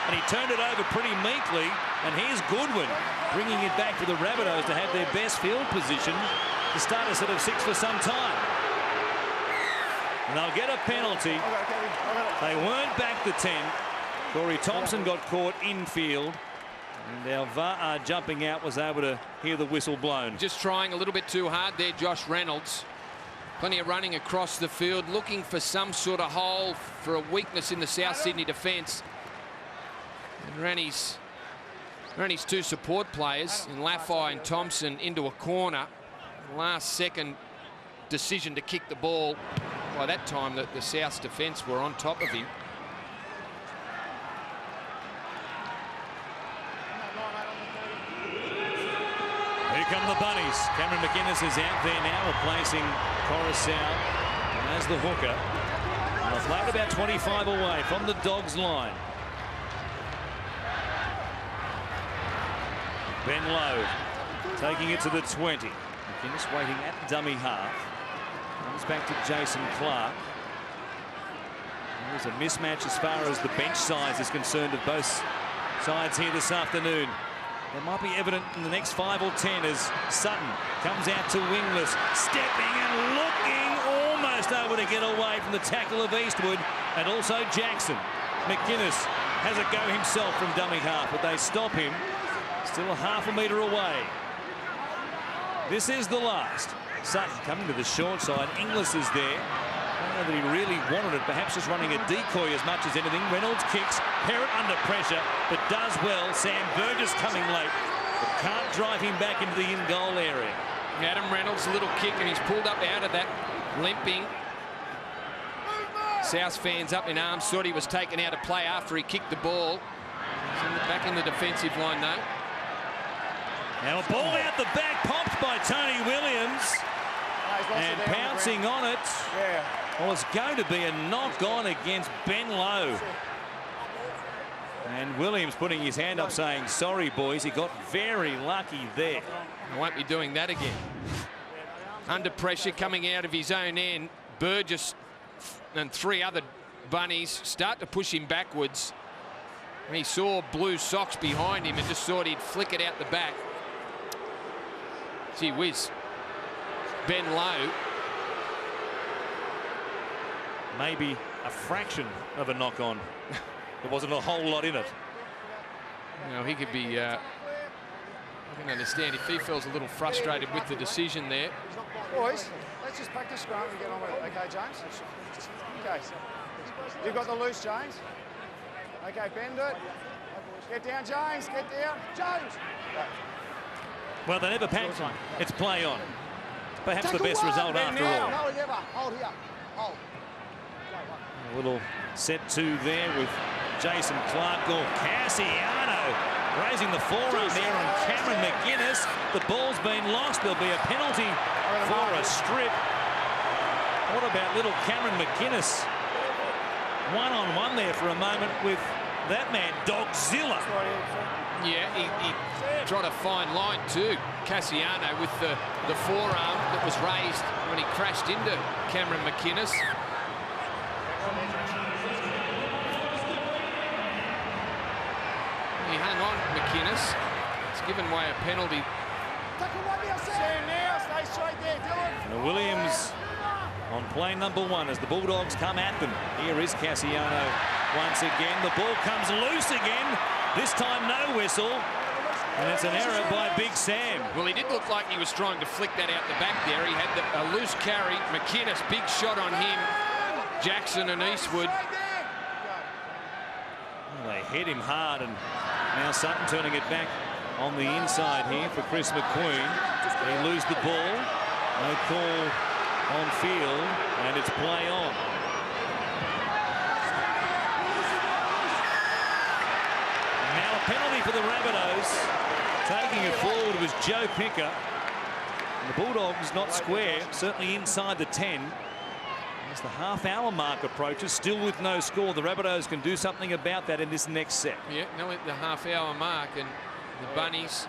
And he turned it over pretty meekly. And here's Goodwin bringing it back for the Rabbitohs to have their best field position to start a set of 6 for some time. And they'll get a penalty. They weren't back to 10. Corey Thompson got caught infield. And our VAR jumping out was able to hear the whistle blown. Just trying a little bit too hard there, Josh Reynolds. Plenty of running across the field, looking for some sort of hole for a weakness in the South Sydney defence. And ran his 2 support players, in Laffey and Thompson, into a corner. Last second decision to kick the ball. By that time, the South's defence were on top of him. Here come the Bunnies. Cameron McInnes is out there now, replacing Coruscant as the hooker. And they've played about 25 away from the Dogs' line. Ben Lowe taking it to the 20. McInnes waiting at dummy half. Comes back to Jason Clark. There's a mismatch as far as the bench size is concerned of both sides here this afternoon. That might be evident in the next 5 or 10 as Sutton comes out to wingless, stepping and looking almost over to get away from the tackle of Eastwood, and also Jackson. McInnes has a go himself from dummy half, but they stop him. Still a half a metre away. This is the last. Sutton coming to the short side. Inglis is there. I don't know that he really wanted it, perhaps just running a decoy as much as anything. Reynolds kicks, Perrott under pressure, but does well. Sam Burgess coming late, but can't drive him back into the in-goal area. Adam Reynolds, a little kick, and he's pulled up out of that, limping. South fans up in arms, thought he was taken out of play after he kicked the ball. He's back in the defensive line, though. Now a ball out the back, popped by Tony Williams. And pouncing focusing on it. Well, it's going to be a knock on against Ben Lowe. And Williams putting his hand up saying, sorry, boys. He got very lucky there. I won't be doing that again. Under pressure coming out of his own end, Burgess and 3 other bunnies start to push him backwards. He saw blue socks behind him and just thought he'd flick it out the back. Gee whiz. Ben Lowe. Maybe a fraction of a knock on. There wasn't a whole lot in it. You know, he could be, I can understand if he feels a little frustrated with the decision there. Boys, let's just practice scrum and get on with it. Okay, James? Okay. You've got the loose, James. Okay, bend it. Get down, James. Get down. James! Well, they never packed on. It's play on. Perhaps the best result after all. No, never. Hold here. Hold. A little set 2 there with Jason Clark or Cassiano raising the forearm there on Cameron McInnes. The ball's been lost. There'll be a penalty for a strip. What about little Cameron McInnes? One-on-one there for a moment with that man, Dogzilla. Yeah, he tried a fine line too. Cassiano with the forearm that was raised when he crashed into Cameron McInnes. He hung on, McInnes. It's given away a penalty. And Williams on play number 1 as the Bulldogs come at them. Here is Cassiano once again. The ball comes loose again. This time no whistle. And it's an error by Big Sam. Well, he did look like he was trying to flick that out the back there. He had a loose carry. McInnes, big shot on him. Jackson and Eastwood. Well, they hit him hard, and now Sutton turning it back on the inside here for Chris McQueen. They lose the ball. No call on field, and it's play on. Now a penalty for the Rabbitohs. Taking it forward was Joe Picker. And the Bulldogs not square, certainly inside the 10. As the half-hour mark approaches, still with no score, the Rabbitohs can do something about that in this next set. Yeah, now at the half-hour mark, and the Bunnies,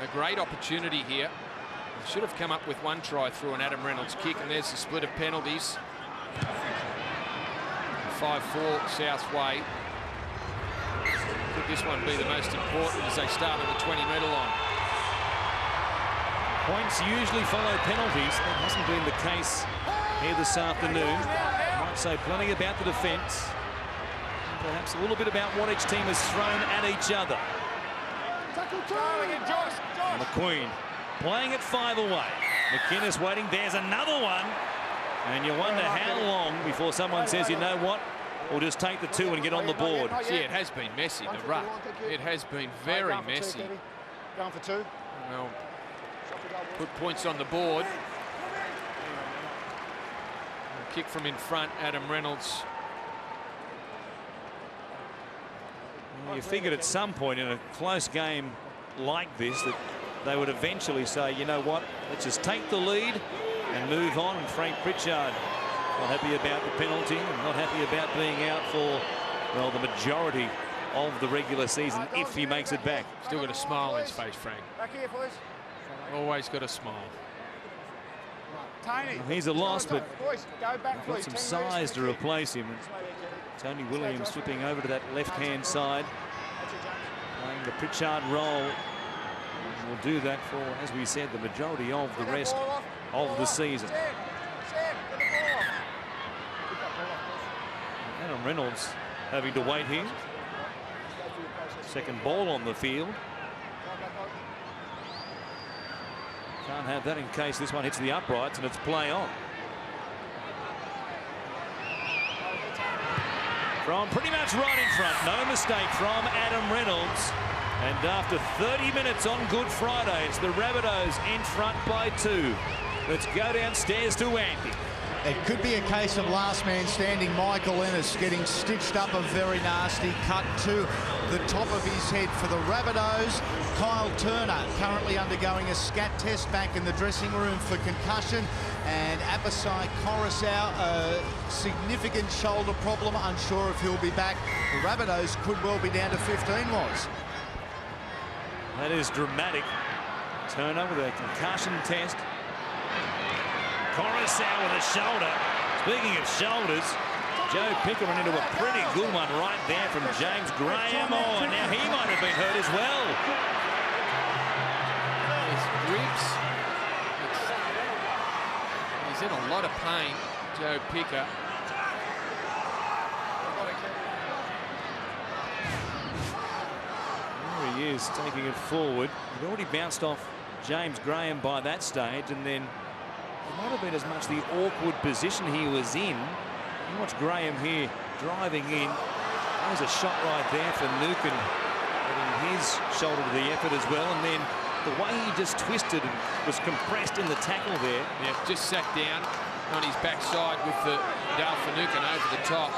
a great opportunity here. They should have come up with 1 try through an Adam Reynolds kick, and there's the split of penalties. 5-4 South Way. Could this one be the most important as they start at the 20-metre line? Points usually follow penalties. That hasn't been the case here this afternoon. Might say plenty about the defence. Perhaps a little bit about what each team has thrown at each other. McQueen playing it 5 away. McInnes waiting. There's another one. And you wonder how long before someone says, you know what, we'll just take the 2 and get on the board. See, it has been messy, the ruck. It has been very messy. Going for 2. Well, put points on the board. Kick from in front, Adam Reynolds. Well, you figured at some point in a close game like this that they would eventually say, you know what, let's just take the lead and move on. And Frank Pritchard not happy about the penalty and not happy about being out for, well, the majority of the regular season if he makes it back. Still got a smile on his face, Frank. Back here, boys. Always got a smile. Tony. Well, he's a loss, but boys, go back, got some size to replace him. Tony Williams flipping over to that left-hand side, playing the Pritchard role. And will do that for, as we said, the majority of the rest of the season. Adam Reynolds having to wait here. Second ball on the field. Can't have that in case this one hits the uprights, and it's play on. From pretty much right in front, no mistake from Adam Reynolds. And after 30 minutes on Good Friday, it's the Rabbitohs in front by 2. Let's go downstairs to Andy. It could be a case of last man standing. Michael Ennis getting stitched up a very nasty cut to the top of his head for the Rabbitohs. Kyle Turner currently undergoing a scat test back in the dressing room for concussion. And Abasai Coruscant, a significant shoulder problem, unsure if he'll be back. The Rabbitohs could well be down to 15 was. That is dramatic. Turner with a concussion test. Coruscant with a shoulder. Speaking of shoulders, Joe Picker ran into a pretty good one right there from James Graham. Oh, now he might have been hurt as well. His ribs. He's in a lot of pain, Joe Picker. There he is, taking it forward. He'd already bounced off James Graham by that stage, and then it might have been as much the awkward position he was in. You watch Graham here driving in. There's a shot right there for Nukin, getting his shoulder to the effort as well, and then the way he just twisted and was compressed in the tackle there. Yeah, just sat down on his backside with the Dale Finucane over the top.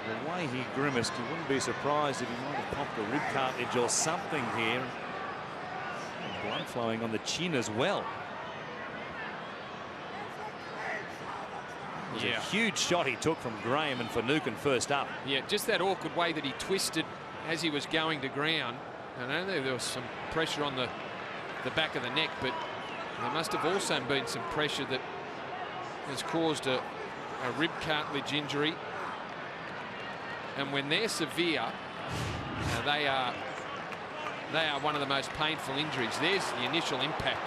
The way he grimaced, you wouldn't be surprised if he might have popped a rib cartilage or something here. Blood flowing on the chin as well. It was a huge shot he took from Graham and Finucane first up. Yeah, just that awkward way that he twisted as he was going to ground. I know there was some pressure on the back of the neck, but there must have also been some pressure that has caused a rib cartilage injury. And when they're severe, they are one of the most painful injuries. There's the initial impact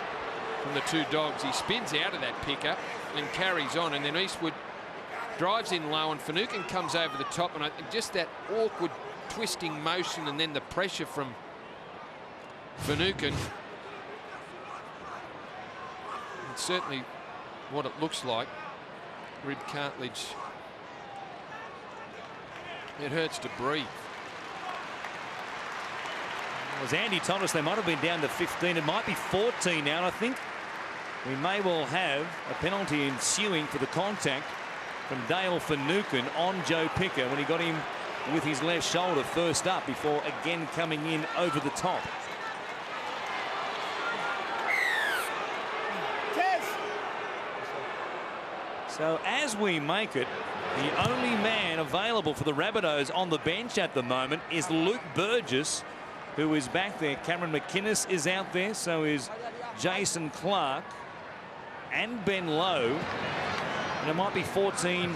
from the two dogs. He spins out of that picker and carries on, and then Eastwood drives in low, and Finucane comes over the top, and just that awkward twisting motion and then the pressure from Finucane. It's certainly what it looks like. Rib cartilage. It hurts to breathe. As Andy told us, they might have been down to 15. It might be 14 now. And I think we may well have a penalty ensuing for the contact from Dale Finucane on Joe Picker when he got him with his left shoulder first up before again coming in over the top. So as we make it, the only man available for the Rabbitohs on the bench at the moment is Luke Burgess, who is back there. Cameron McInnes is out there, so is Jason Clark and Ben Lowe. And it might be 14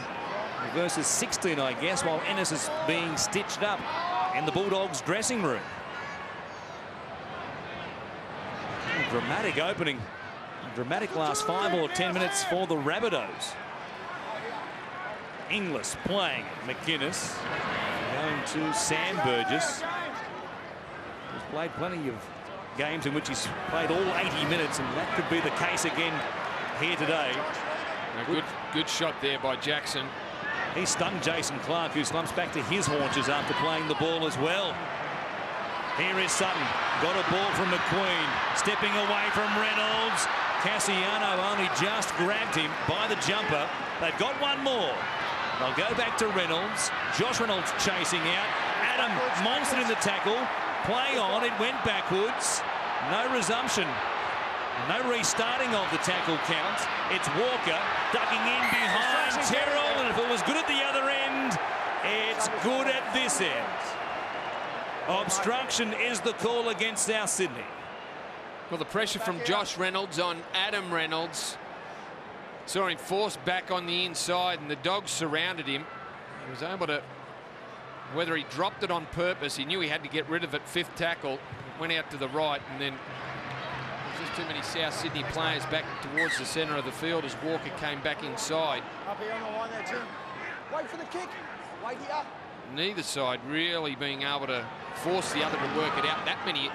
versus 16, I guess, while Ennis is being stitched up in the Bulldogs dressing room. A dramatic opening. A dramatic last 5 or 10 minutes for the Rabbitohs. Inglis playing McInnes, going to Sam Burgess. He's played plenty of games in which he's played all 80 minutes, and that could be the case again here today. A good shot there by Jackson. He stunned Jason Clark, who slumps back to his haunches after playing the ball as well. Here is Sutton, got a ball from McQueen, stepping away from Reynolds. Cassiano only just grabbed him by the jumper. They've got one more. They'll go back to Reynolds. Josh Reynolds chasing out. Adam monstered in the tackle. Play on, it went backwards. No resumption. No restarting of the tackle count. It's Walker ducking in behind Terrell, and if it was good at the other end, it's good at this end. Obstruction is the call against South Sydney. Well, the pressure from Josh Reynolds on Adam Reynolds. Saw him forced back on the inside, and the Dogs surrounded him. He was able to, whether he dropped it on purpose, he knew he had to get rid of it. Fifth tackle, went out to the right, and then there's just too many South Sydney players back towards the centre of the field as Walker came back inside. Up here on the line there, Tim. Wait for the kick. Wait here. Neither side really being able to force the other to work it out that many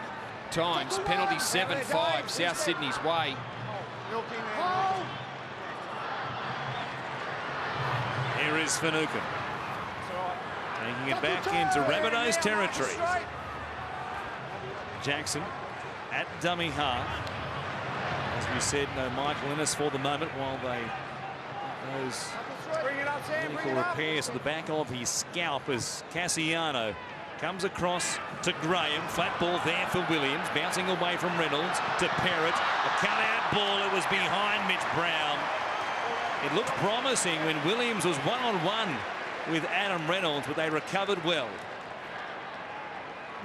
times. Penalty 7-5, South Sydney's way. Here is Finucane. Taking it back into Rabbitohs territory. Jackson at dummy half. As we said, no Michael Innes for the moment while they those medical repairs to the back of his scalp as Cassiano comes across to Graham. Flat ball there for Williams, bouncing away from Reynolds to Perrott. A cut-out ball. It was behind Mitch Brown. It looked promising when Williams was one-on-one with Adam Reynolds, but they recovered well.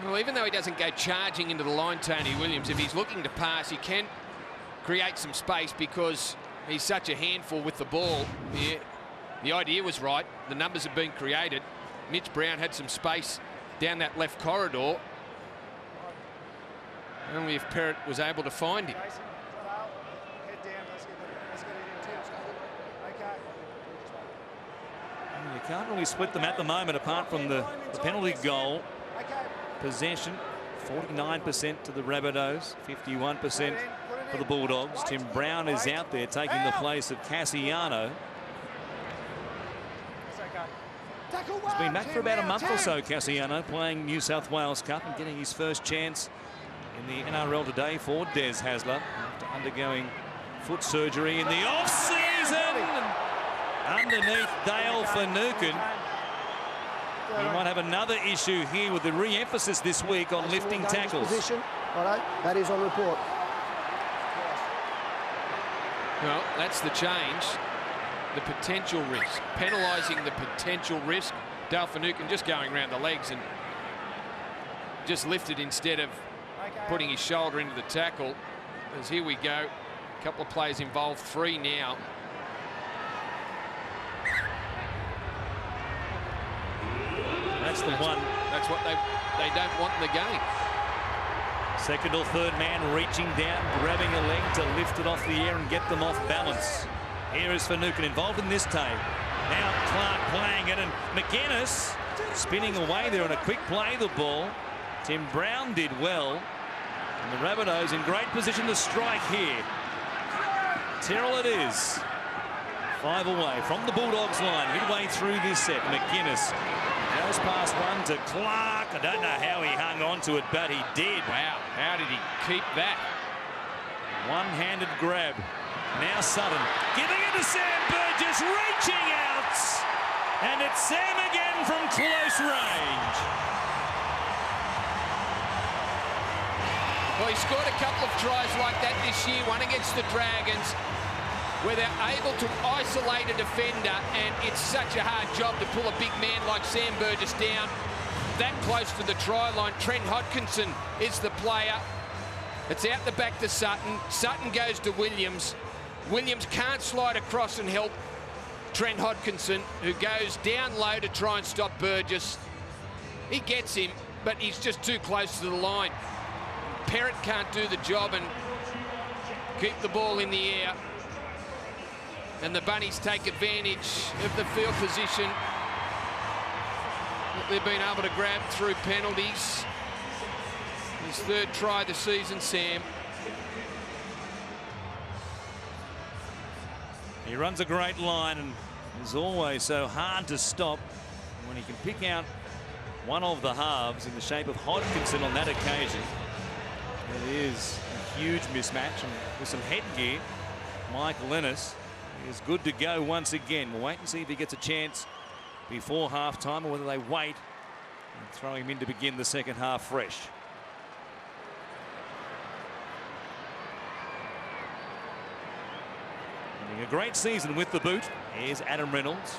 Well, even though he doesn't go charging into the line, Tony Williams, if he's looking to pass, he can create some space because he's such a handful with the ball. Yeah, the idea was right. The numbers have been created. Mitch Brown had some space down that left corridor. Only if Perrott was able to find him. You can't really split them at the moment apart from the penalty goal. Possession 49% to the Rabbitohs, 51% for the Bulldogs. Tim Brown is out there taking the place of Cassiano. He's been back for about a month or so, Cassiano, playing New South Wales Cup and getting his first chance in the NRL today for Des Hasler after undergoing foot surgery in the off-season. Underneath Dale Finucane. We might have another issue here with the re-emphasis this week on lifting tackles. Righto, that is on report. Well, that's the change. The potential risk. Penalising the potential risk. Dale Finucane just going around the legs and just lifted instead of putting his shoulder into the tackle. As here we go. A couple of players involved, 3 now. That's the one. That's what they don't want in the game. Second or third man reaching down, grabbing a leg to lift it off the air and get them off balance. Here is Finucane involved in this tape. Now Clark playing it, and McInnes spinning away there on a quick play the ball. Tim Brown did well. And the Rabbitohs in great position to strike here. Tyrrell it is. 5 away from the Bulldogs line midway through this set. McInnes goes past one to Clark. I don't know how he hung on to it, but he did. Wow, how did he keep that? One-handed grab. Now Sutton giving it to Sam Burgess, reaching out. And it's Sam again from close range. Well, he scored a couple of tries like that this year, one against the Dragons, where they're able to isolate a defender, and it's such a hard job to pull a big man like Sam Burgess down that close to the try line. Trent Hodkinson is the player. It's out the back to Sutton. Sutton goes to Williams. Williams can't slide across and help Trent Hodkinson, who goes down low to try and stop Burgess. He gets him, but he's just too close to the line. Perrott can't do the job and keep the ball in the air. And the Bunnies take advantage of the field position that they've been able to grab through penalties. His 3rd try this season, Sam. He runs a great line and is always so hard to stop when he can pick out one of the halves in the shape of Hodkinson on that occasion. It is a huge mismatch, and with some headgear, Michael Innes is good to go once again. We'll wait and see if he gets a chance before half-time or whether they wait and throw him in to begin the second half fresh. Having a great season with the boot. Here's Adam Reynolds.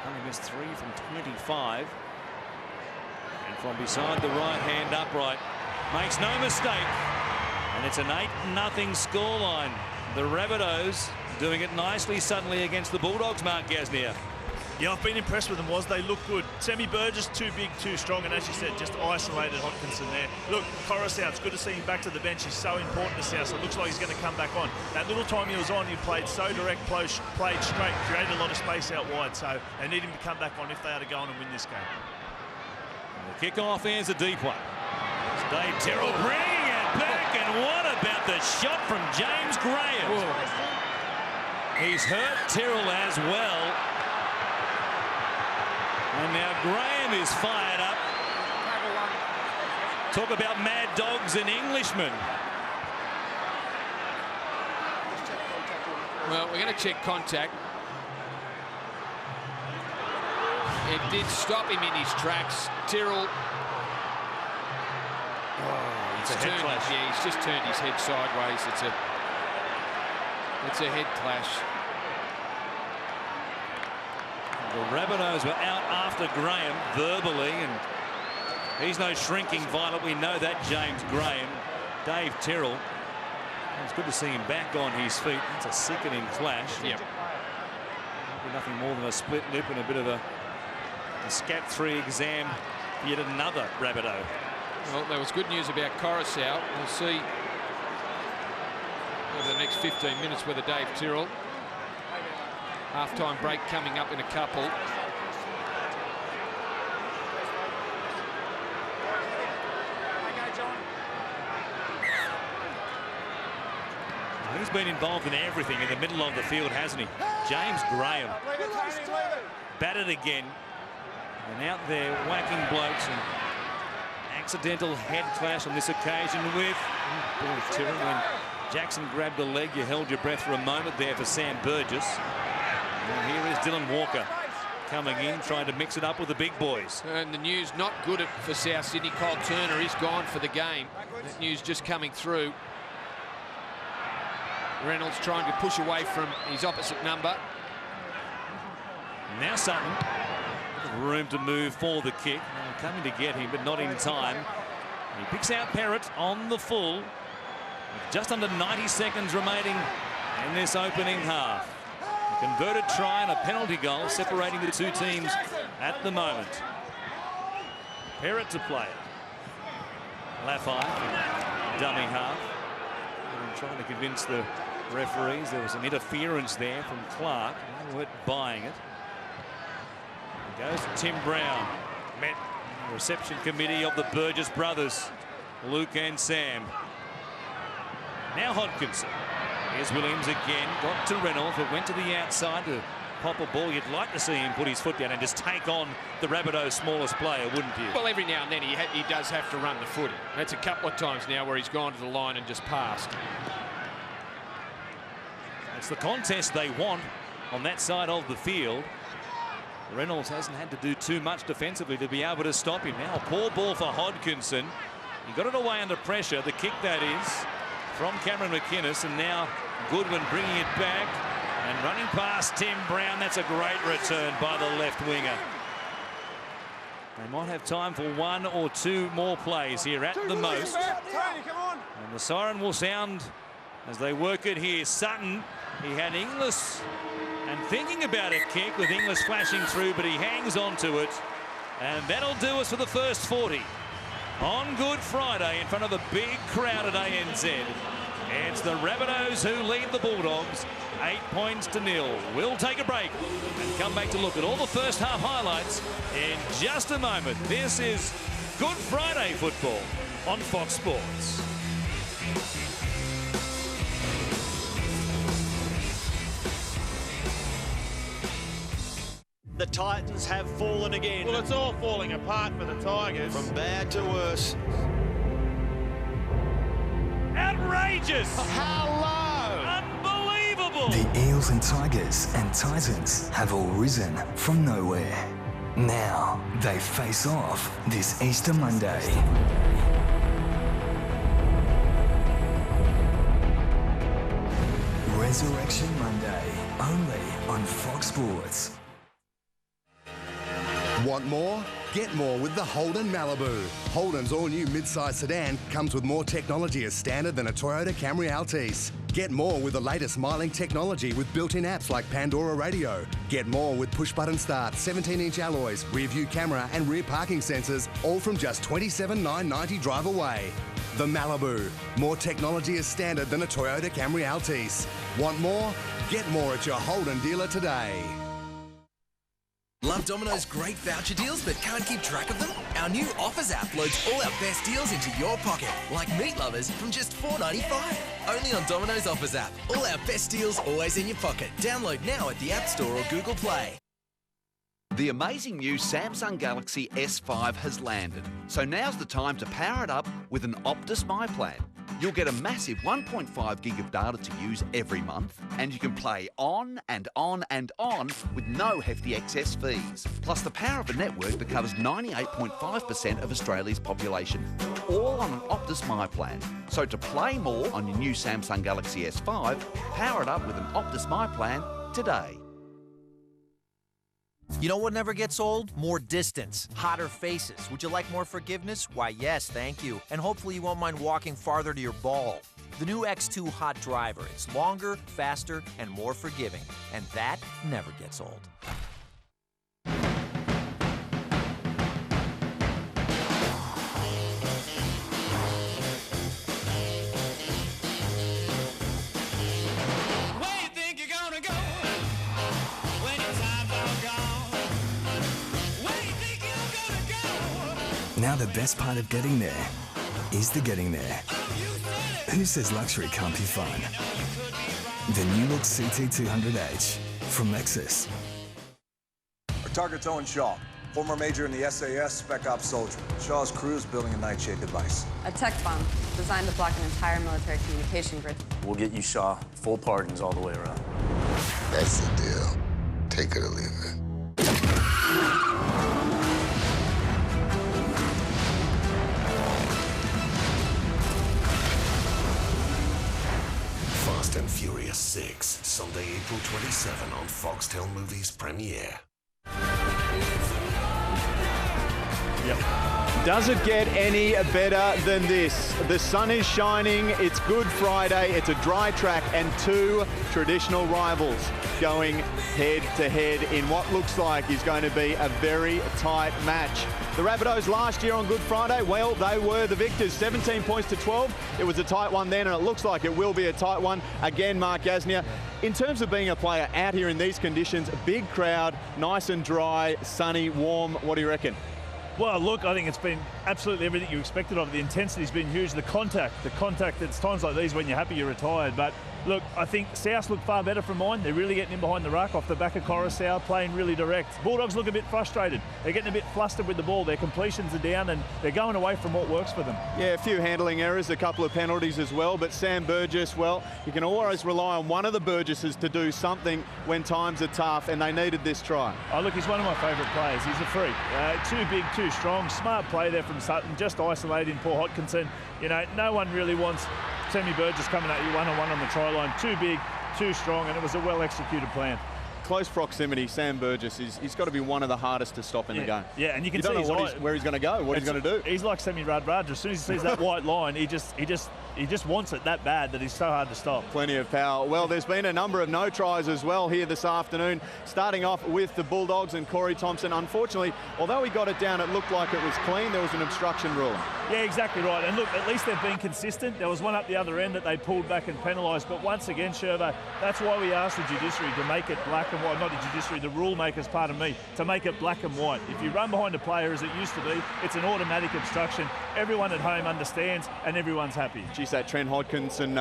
Only missed 3 from 25. And from beside the right-hand upright, makes no mistake. And it's an 8-0 scoreline. The Rabbitohs doing it nicely suddenly against the Bulldogs, Mark Gasnier. Yeah, I've been impressed with them, Woz. They look good. Sammy Burgess, too big, too strong, and as you said, just isolated Hodkinson there. Look, Coruscant, it's good to see him back to the bench. He's so important to South, so it looks like he's going to come back on. That little time he was on, he played so direct, played straight, created a lot of space out wide, so they need him to come back on if they are to go on and win this game. The kickoff is a deep one. It's Dave Tyrrell bringing it back, and what about the shot from James Graham? Whoa. He's hurt Tyrrell as well. And now Graham is fired up. Talk about mad dogs and Englishmen. Well, we're going to check contact. It did stop him in his tracks. Tyrrell. It's a head clash. Yeah, he's just turned his head sideways. It's a head clash. The Rabbitohs were out after Graham verbally, and he's no shrinking violet. We know that, James Graham. Dave Tyrrell. It's good to see him back on his feet. It's a sickening clash. Yep. Nothing more than a split lip and a bit of a SCAT 3 exam. Yet another Rabbitoh. Well, there was good news about Coruscant. We'll see over the next 15 minutes whether Dave Tyrrell. Half-time break coming up in a couple. He's been involved in everything in the middle of the field, hasn't he? James Graham. Batted again. And out there whacking blokes, and accidental head clash on this occasion with Tyrrell. When Jackson grabbed a leg, you held your breath for a moment there for Sam Burgess. And here is Dylan Walker coming in, trying to mix it up with the big boys. And the news not good for South Sydney. Kyle Turner is gone for the game. That news just coming through. Reynolds trying to push away from his opposite number. Now Sutton. Room to move for the kick. Coming to get him, but not in time. He picks out Perrott on the full. With just under 90 seconds remaining in this opening half. A converted try and a penalty goal separating the two teams at the moment. Perrott to play it. Laffey, dummy half. And trying to convince the referees there was some interference there from Clark. They weren't buying it. Goes to Tim Brown. Met the reception committee of the Burgess brothers, Luke and Sam. Now Hodkinson. Here's Williams again. Got to Reynolds, but went to the outside to pop a ball. You'd like to see him put his foot down and just take on the Rabbitohs' smallest player, wouldn't you? Well, every now and then he does have to run the footy. That's a couple of times now where he's gone to the line and just passed. It's the contest they want on that side of the field. Reynolds hasn't had to do too much defensively to be able to stop him. Now a poor ball for Hodkinson. He got it away under pressure. The kick, that is, from Cameron McInnes, and now Goodwin bringing it back and running past Tim Brown. That's a great return by the left winger. They might have time for one or two more plays here at the most. And the siren will sound as they work it here. Sutton, he had Inglis and thinking about a kick with Inglis flashing through, but he hangs on to it. And that'll do us for the first 40 on Good Friday in front of a big crowd at ANZ. It's the Rabbitohs who lead the Bulldogs 8 points to 0. We'll take a break and come back to look at all the first half highlights in just a moment. This is Good Friday football on Fox Sports. The Titans have fallen again. Well, it's all falling apart for the Tigers. From bad to worse. Outrageous! How low? Unbelievable! The Eels and Tigers and Titans have all risen from nowhere. Now they face off this Easter Monday. Resurrection Monday, only on Fox Sports. Want more? Get more with the Holden Malibu. Holden's all-new mid-size sedan comes with more technology as standard than a Toyota Camry Altis. Get more with the latest smiling technology with built-in apps like Pandora Radio. Get more with push-button start, 17-inch alloys, rear-view camera and rear parking sensors, all from just $27,990 drive away. The Malibu. More technology as standard than a Toyota Camry Altis. Want more? Get more at your Holden dealer today. Love Domino's great voucher deals but can't keep track of them? Our new Offers app loads all our best deals into your pocket, like Meat Lovers from just $4.95. Only on Domino's Offers app. All our best deals always in your pocket. Download now at the App Store or Google Play. The amazing new Samsung Galaxy S5 has landed, so now's the time to power it up with an Optus My Plan. You'll get a massive 1.5 gig of data to use every month, and you can play on and on and on with no hefty excess fees. Plus the power of a network that covers 98.5% of Australia's population, all on an Optus My Plan. So to play more on your new Samsung Galaxy S5, power it up with an Optus My Plan today. You know what never gets old? More distance, hotter faces. Would you like more forgiveness? Why, yes, thank you. And hopefully you won't mind walking farther to your ball. The new X2 Hot Driver. It's longer, faster, and more forgiving. And that never gets old. Now the best part of getting there is the getting there. Who says luxury can't be fun? The new look CT200H from Lexus. Our target's Owen Shaw, former major in the SAS Spec Ops soldier. Shaw's crew is building a nightshade device. A tech bomb designed to block an entire military communication grid. We'll get you Shaw full pardons all the way around. That's the deal. Take it or leave it. Fast and Furious 6, Sunday, April 27 on Foxtel Movies Premiere. Yep. Does it get any better than this? The sun is shining, it's Good Friday, it's a dry track, and two traditional rivals going head-to-head in what looks like is going to be a very tight match. The Rabbitohs last year on Good Friday, well, they were the victors, 17 points to 12. It was a tight one then, and it looks like it will be a tight one again, Mark Gasnier. In terms of being a player out here in these conditions, big crowd, nice and dry, sunny, warm, what do you reckon? Well, look, I think it's been absolutely everything you expected of it. The intensity's been huge. The contact, it's times like these when you're happy you're retired. But look, I think South look far better from mine. They're really getting in behind the ruck off the back of Coruscant, playing really direct. Bulldogs look a bit frustrated. They're getting a bit flustered with the ball. Their completions are down and they're going away from what works for them. Yeah, a few handling errors, a couple of penalties as well. But Sam Burgess, well, you can always rely on one of the Burgesses to do something when times are tough, and they needed this try. Oh, look, he's one of my favourite players. He's a freak. Too big, too strong. Smart play there from Sutton, just isolating poor Hodkinson. You know, no one really wants Sammy Burgess coming at you one-on-one on the try line. Too big, too strong, and it was a well-executed plan. Close proximity, Sam Burgess, he's got to be one of the hardest to stop in the game. Yeah, and you can see don't know where he's going to go, what he's going to do. He's like Semi Radradra. As soon as he sees that white line, he just wants it that bad that he's so hard to stop. Plenty of power. Well, there's been a number of no tries as well here this afternoon, starting off with the Bulldogs and Corey Thompson. Unfortunately, although he got it down, it looked like it was clean. There was an obstruction ruling. Yeah, exactly right. And look, at least they've been consistent. There was one up the other end that they pulled back and penalised. But once again, Shervo, that's why we asked the judiciary to make it black and white. Not the judiciary, the rule makers, pardon me, to make it black and white. If you run behind a player as it used to be, it's an automatic obstruction. Everyone at home understands and everyone's happy. Geez, that Trent Hodkinson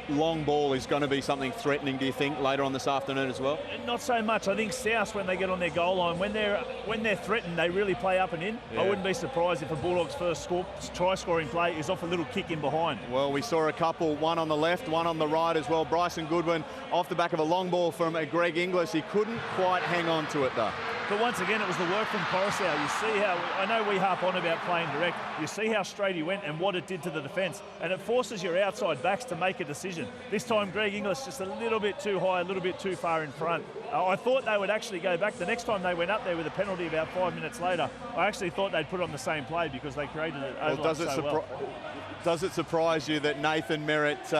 long ball is going to be something threatening, do you think, later on this afternoon as well? Not so much. I think South, when they get on their goal line, when they're threatened, they really play up and in. Yeah. I wouldn't be surprised if a Bulldogs first try-scoring play is off a little kick in behind. Well, we saw a couple, one on the left, one on the right as well. Bryson Goodwin off the back of a long ball from Greg Inglis. He couldn't quite hang on to it, though. But once again, it was the work from Coruscant. You see how, I know we harp on about playing direct, you see how straight he went and what it did to the defence, and it forces your outside backs to make a decision. This time, Greg Inglis just a little bit too high, a little bit too far in front. I thought they would actually go back. The next time they went up there with a penalty about 5 minutes later, I actually thought they'd put on the same play because they created it over so well. Does it surprise you that Nathan Merritt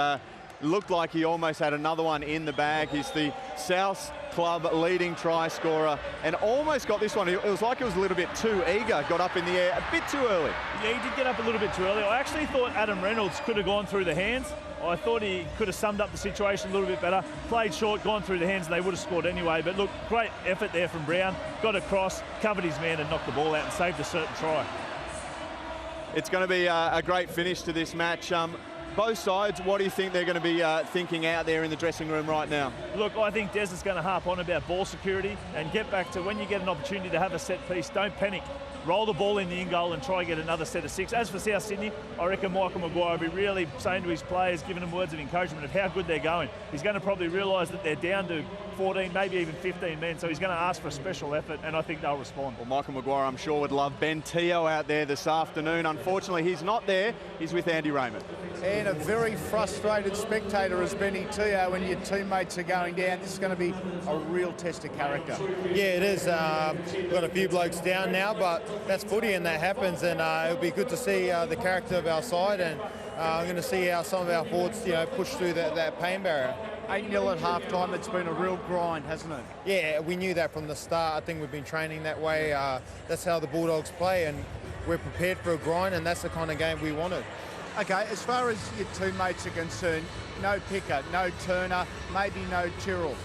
looked like he almost had another one in the bag? He's the South Club leading try scorer and almost got this one. It was like it was a little bit too eager, got up in the air a bit too early. Yeah, he did get up a little bit too early. I actually thought Adam Reynolds could have gone through the hands. I thought he could have summed up the situation a little bit better. Played short, gone through the hands, and they would have scored anyway. But look, great effort there from Brown. Got across, covered his man and knocked the ball out and saved a certain try. It's going to be a great finish to this match. both sides, what do you think they're going to be thinking out there in the dressing room right now? Look, I think Des is going to harp on about ball security and get back to when you get an opportunity to have a set piece, don't panic. Roll the ball in the in-goal and try and get another set of 6. As for South Sydney, I reckon Michael Maguire will be really saying to his players, giving them words of encouragement of how good they're going. He's going to probably realise that they're down to 14, maybe even 15 men, so he's going to ask for a special effort, and I think they'll respond. Well, Michael Maguire, I'm sure, would love Ben Teo out there this afternoon. Unfortunately, he's not there. He's with Andy Raymond. And a very frustrated spectator is Benny Teo when your teammates are going down. This is going to be a real test of character. Yeah, it is. We've got a few blokes down now, but that's footy and that happens, and it'll be good to see the character of our side, and I'm going to see how some of our forwards, push through that pain barrier. 8-0 at half-time. It's been a real grind, hasn't it? Yeah, we knew that from the start. I think we've been training that way. That's how the Bulldogs play, and we're prepared for a grind, and that's the kind of game we wanted. Okay, as far as your teammates are concerned, no Picker, no Turner, maybe no Tyrrell.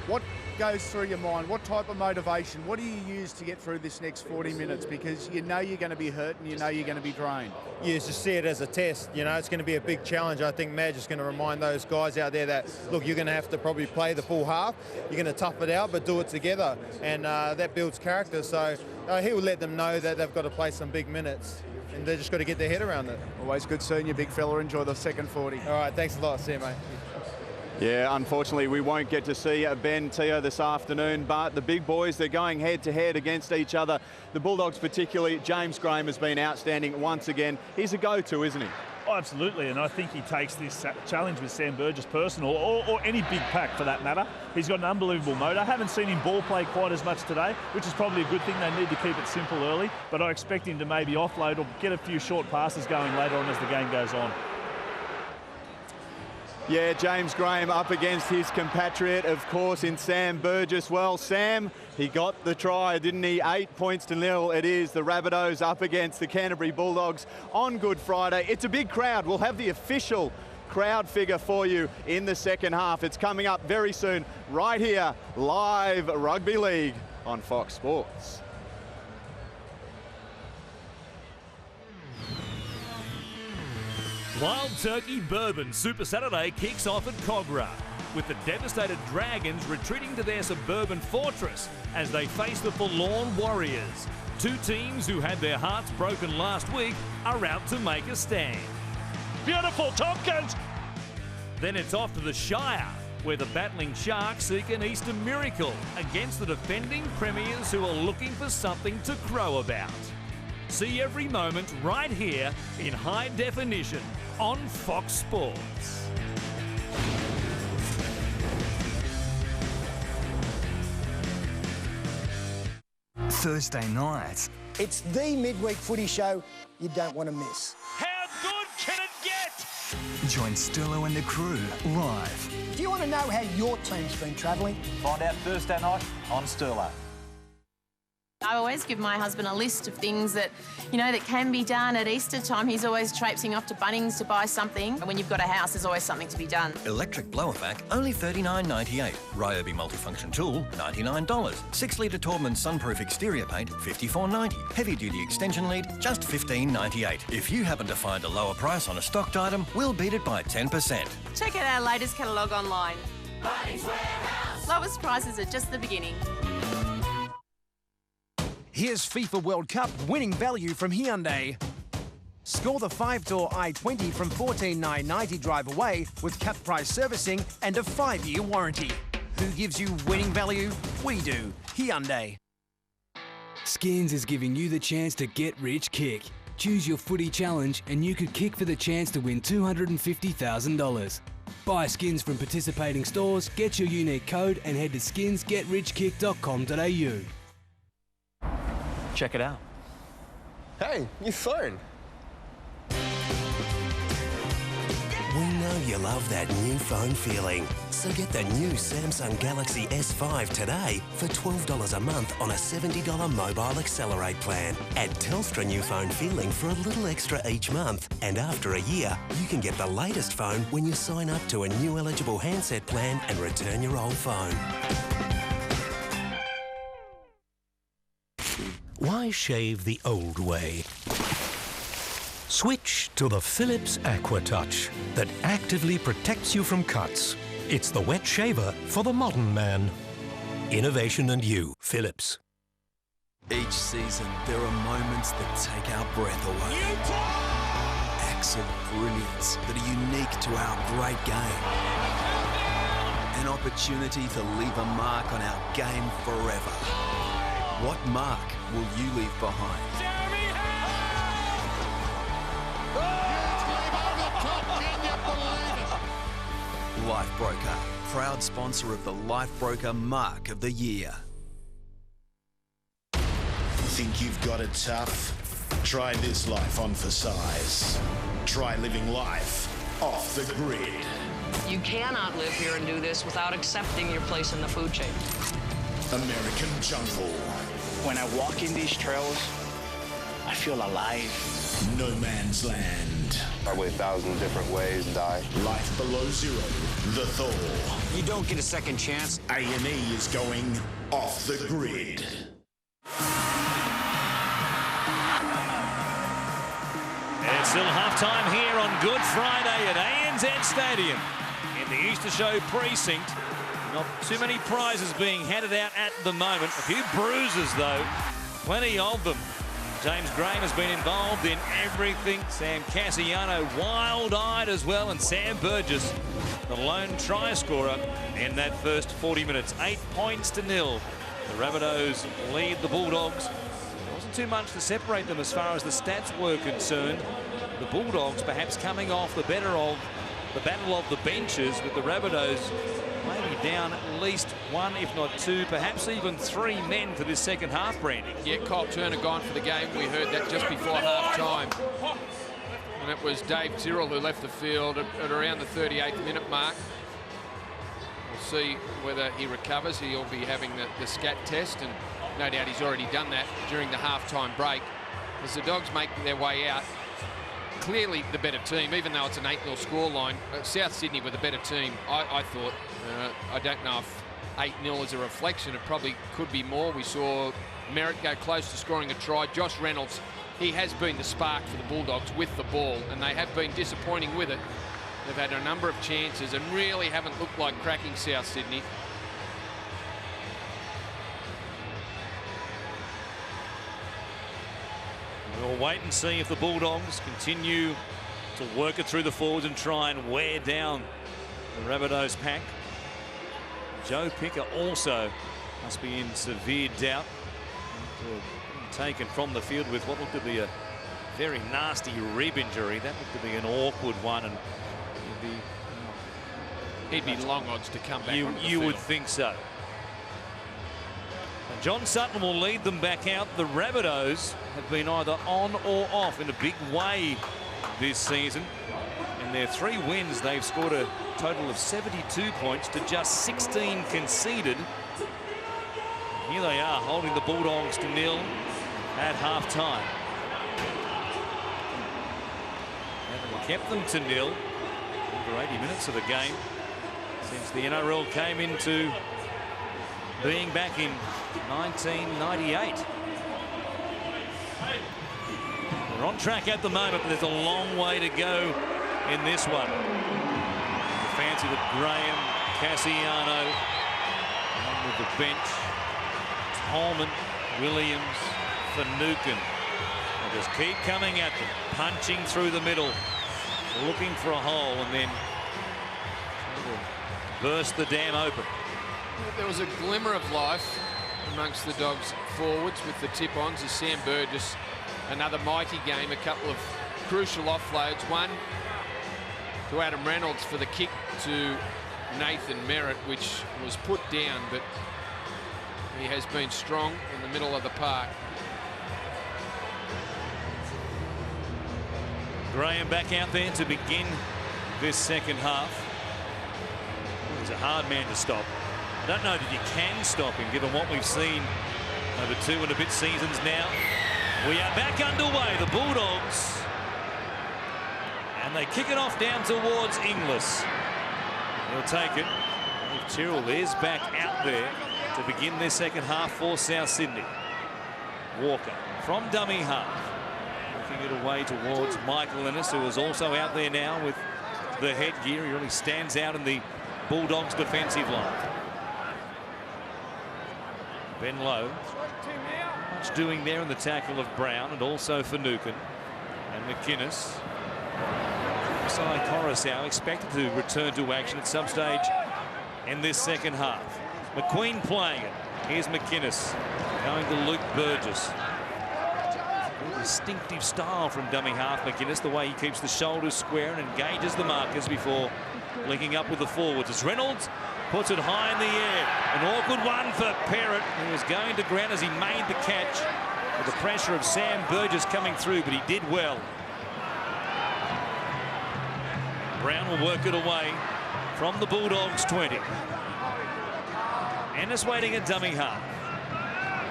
What goes through your mind? What type of motivation? What do you use to get through this next 40 minutes? Because you know you're going to be hurt and you know you're going to be drained. You just see it as a test. It's going to be a big challenge. I think Madge is going to remind those guys out there that, look, you're going to have to probably play the full half. You're going to tough it out, but do it together. And that builds character. So he will let them know that they've got to play some big minutes. And they've just got to get their head around it. Always good seeing you, big fella. Enjoy the second 40. All right, thanks a lot. See you, mate. Yeah, unfortunately, we won't get to see Ben Teo this afternoon, but the big boys, they're going head-to-head against each other. The Bulldogs particularly, James Graham has been outstanding once again. He's a go-to, isn't he? Oh, absolutely, and I think he takes this challenge with Sam Burgess personal, or any big pack for that matter. He's got an unbelievable motor. I haven't seen him ball play quite as much today, which is probably a good thing. They need to keep it simple early, but I expect him to maybe offload or get a few short passes going later on as the game goes on. Yeah, James Graham up against his compatriot, of course, in Sam Burgess. Well, Sam, he got the try, didn't he? 8-0 it is. The Rabbitohs up against the Canterbury Bulldogs on Good Friday. It's a big crowd. We'll have the official crowd figure for you in the second half. It's coming up very soon, right here, live Rugby League on Fox Sports. Wild Turkey Bourbon Super Saturday kicks off at Kogarah, with the devastated Dragons retreating to their suburban fortress as they face the Forlorn Warriors. Two teams who had their hearts broken last week are out to make a stand. Beautiful, Tompkins! Then it's off to the Shire, where the battling Sharks seek an Easter miracle against the defending premiers who are looking for something to crow about. See every moment right here in high definition on Fox Sports. Thursday night. It's the midweek footy show you don't want to miss. How good can it get? Join Sterlo and the crew live. Do you want to know how your team's been travelling? Find out Thursday night on Sterlo. I always give my husband a list of things that, that can be done at Easter time. He's always traipsing off to Bunnings to buy something. When you've got a house, there's always something to be done. Electric blower vac, only $39.98. Ryobi multifunction tool, $99. 6-litre Taubman sunproof exterior paint, $54.90. Heavy-duty extension lead, just $15.98. If you happen to find a lower price on a stocked item, we'll beat it by 10%. Check out our latest catalogue online. Bunnings Warehouse. Lowest prices are just the beginning. Here's FIFA World Cup winning value from Hyundai. Score the 5-door i20 from $14,990 drive away with cap price servicing and a 5-year warranty. Who gives you winning value? We do. Hyundai. Skins is giving you the chance to get rich kick. Choose your footy challenge and you could kick for the chance to win $250,000. Buy skins from participating stores, get your unique code and head to skinsgetrichkick.com.au. Check it out. Hey, new phone. We know you love that new phone feeling. So get the new Samsung Galaxy S5 today for $12 a month on a $70 mobile Accelerate plan. Add Telstra new phone feeling for a little extra each month. And after a year, you can get the latest phone when you sign up to a new eligible handset plan and return your old phone. Why shave the old way? Switch to the Philips AquaTouch that actively protects you from cuts. It's the wet shaver for the modern man. Innovation and you, Philips. Each season, there are moments that take our breath away. Acts of brilliance that are unique to our great game. An opportunity to leave a mark on our game forever. What mark will you leave behind? Lifebroker, proud sponsor of the Lifebroker Mark of the Year. Think you've got it tough? Try this life on for size. Try living life off the grid. You cannot live here and do this without accepting your place in the food chain. American Jungle. When I walk in these trails, I feel alive. No Man's Land. Probably 1,000 different ways to die. Life Below Zero. The Thaw. You don't get a second chance. A&E is going off the grid. It's still half-time here on Good Friday at ANZ Stadium in the Easter Show precinct. Not too many prizes being handed out at the moment. A few bruises, though. Plenty of them. James Graham has been involved in everything. Sam Cassiano wild-eyed as well. And Sam Burgess, the lone try scorer in that first 40 minutes. 8 points to 0. The Rabbitohs lead the Bulldogs. There wasn't too much to separate them as far as the stats were concerned. The Bulldogs perhaps coming off the better of the battle of the benches, with the Rabbitohs maybe down at least one, if not two, perhaps even three men for this second half, Brandy. Yeah, Kyle Turner gone for the game. We heard that just before half-time. And it was Dave Tyrrell who left the field at around the 38th minute mark. We'll see whether he recovers. He'll be having the scat test, and no doubt he's already done that during the half-time break. As the Dogs make their way out, clearly the better team, even though it's an 8-0 scoreline. South Sydney were the better team, I thought. I don't know if 8-0 is a reflection. It probably could be more. We saw Merritt go close to scoring a try. Josh Reynolds, he has been the spark for the Bulldogs with the ball, and they have been disappointing with it. They've had a number of chances and really haven't looked like cracking South Sydney. We'll wait and see if the Bulldogs continue to work it through the forwards and try and wear down the Rabbitohs pack. Joe Picker also must be in severe doubt. Taken from the field with what looked to be a very nasty rib injury. That looked to be an awkward one, and he'd be long odds to come back. You would think so. And John Sutton will lead them back out. The Rabbitohs have been either on or off in a big way this season. In their 3 wins, they've scored a total of 72 points to just 16 conceded. Here they are, holding the Bulldogs to 0 at half-time. And kept them to 0 over 80 minutes of the game since the NRL came into being back in 1998. They're on track at the moment, but there's a long way to go in this one. The fancy that Graham, Cassiano, along with the bench, Tolman, Williams, Finucane. They just keep coming at them, punching through the middle, looking for a hole, and then burst the dam open. There was a glimmer of life amongst the Dogs forwards with the tip-ons as Sam Burgess, another mighty game, a couple of crucial offloads. One to Adam Reynolds for the kick to Nathan Merritt, which was put down, but he has been strong in the middle of the park. Graham back out there to begin this second half. He's a hard man to stop. I don't know that you can stop him, given what we've seen over 2 and a bit seasons now. We are back underway, the Bulldogs. And they kick it off down towards Inglis. He'll take it. Dave Tyrrell is back out there to begin this second half for South Sydney. Walker from dummy half. Working it away towards Michael Ennis, who is also out there now with the headgear. He really stands out in the Bulldogs defensive line. Ben Lowe. Much doing there in the tackle of Brown and also Finucane. And McInnes. Sai Coruscant expected to return to action at some stage in this second half. McQueen playing it. Here's McInnes going to Luke Burgess. A distinctive style from dummy half McInnes, the way he keeps the shoulders square and engages the markers before linking up with the forwards. As Reynolds puts it high in the air. An awkward one for Perrott, who was going to ground as he made the catch with the pressure of Sam Burgess coming through, but he did well. Brown will work it away from the Bulldogs 20. Ennis waiting at dummy half.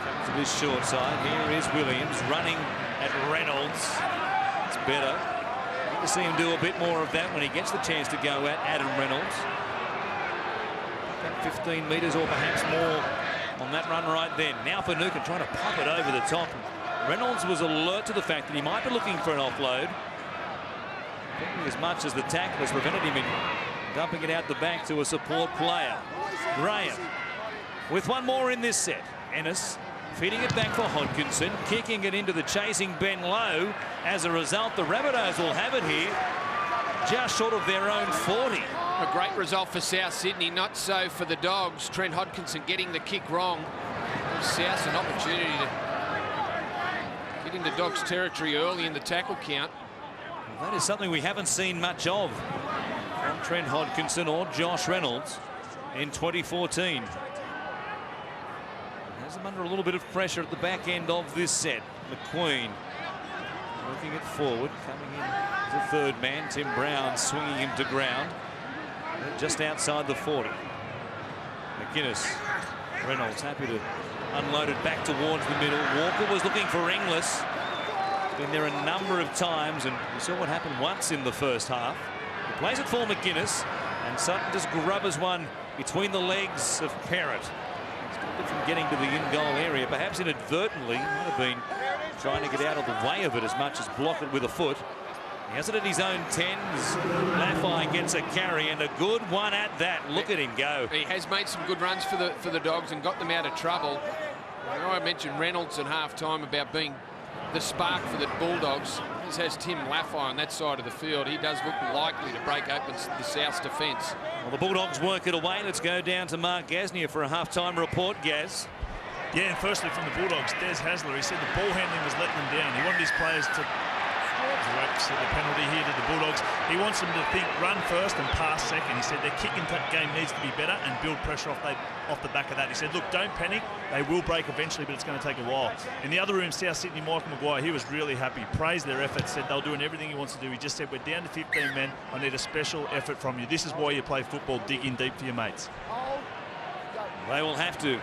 Comes to this short side. Here is Williams running at Reynolds. It's better. Need to see him do a bit more of that when he gets the chance to go at Adam Reynolds. 15 metres or perhaps more on that run right then. Now Finucane trying to pop it over the top. Reynolds was alert to the fact that he might be looking for an offload. Probably as much as the tackle has prevented him in dumping it out the back to a support player. Graham with one more in this set. Ennis feeding it back for Hodkinson, kicking it into the chasing Ben Lowe. As a result, the Rabbitohs will have it here just short of their own 40. A great result for South Sydney, not so for the Dogs. Trent Hodkinson getting the kick wrong. Gives South an opportunity to get into Dogs territory early in the tackle count. Well, that is something we haven't seen much of from Trent Hodkinson or Josh Reynolds in 2014. Has them under a little bit of pressure at the back end of this set. McQueen working it forward, coming in as a third man. Tim Brown swinging him to ground. Just outside the 40. McInnes. Reynolds happy to unload it back towards the middle. Walker was looking for Inglis. Been there a number of times, and we saw what happened once in the first half. He plays it for McInnes, and Sutton just grubbers one between the legs of Perrott. Stopped it from getting to the in-goal area. Perhaps inadvertently, he might have been trying to get out of the way of it as much as block it with a foot. He has it at his own 10s. Laffey gets a carry, and a good one at that. Look at him go. He has made some good runs for the Dogs and got them out of trouble. I mentioned Reynolds at half-time about being the spark for the Bulldogs. This has Tim Laffey on that side of the field. He does look likely to break open the South's defence. Well, the Bulldogs work it away. Let's go down to Mark Gasnier for a half-time report. Gaz. Yeah, and firstly from the Bulldogs, Des Hasler, he said the ball handling was letting them down. He wanted his players to the penalty here to the Bulldogs. He wants them to think run first and pass second. He said their kicking game needs to be better and build pressure off the back of that. He said, look, don't panic. They will break eventually, but it's going to take a while. In the other room, South Sydney, Michael Maguire, he was really happy. Praised their effort, said they're doing everything he wants to do. He just said, we're down to 15 men. I need a special effort from you. This is why you play football. Dig in deep for your mates. They will have to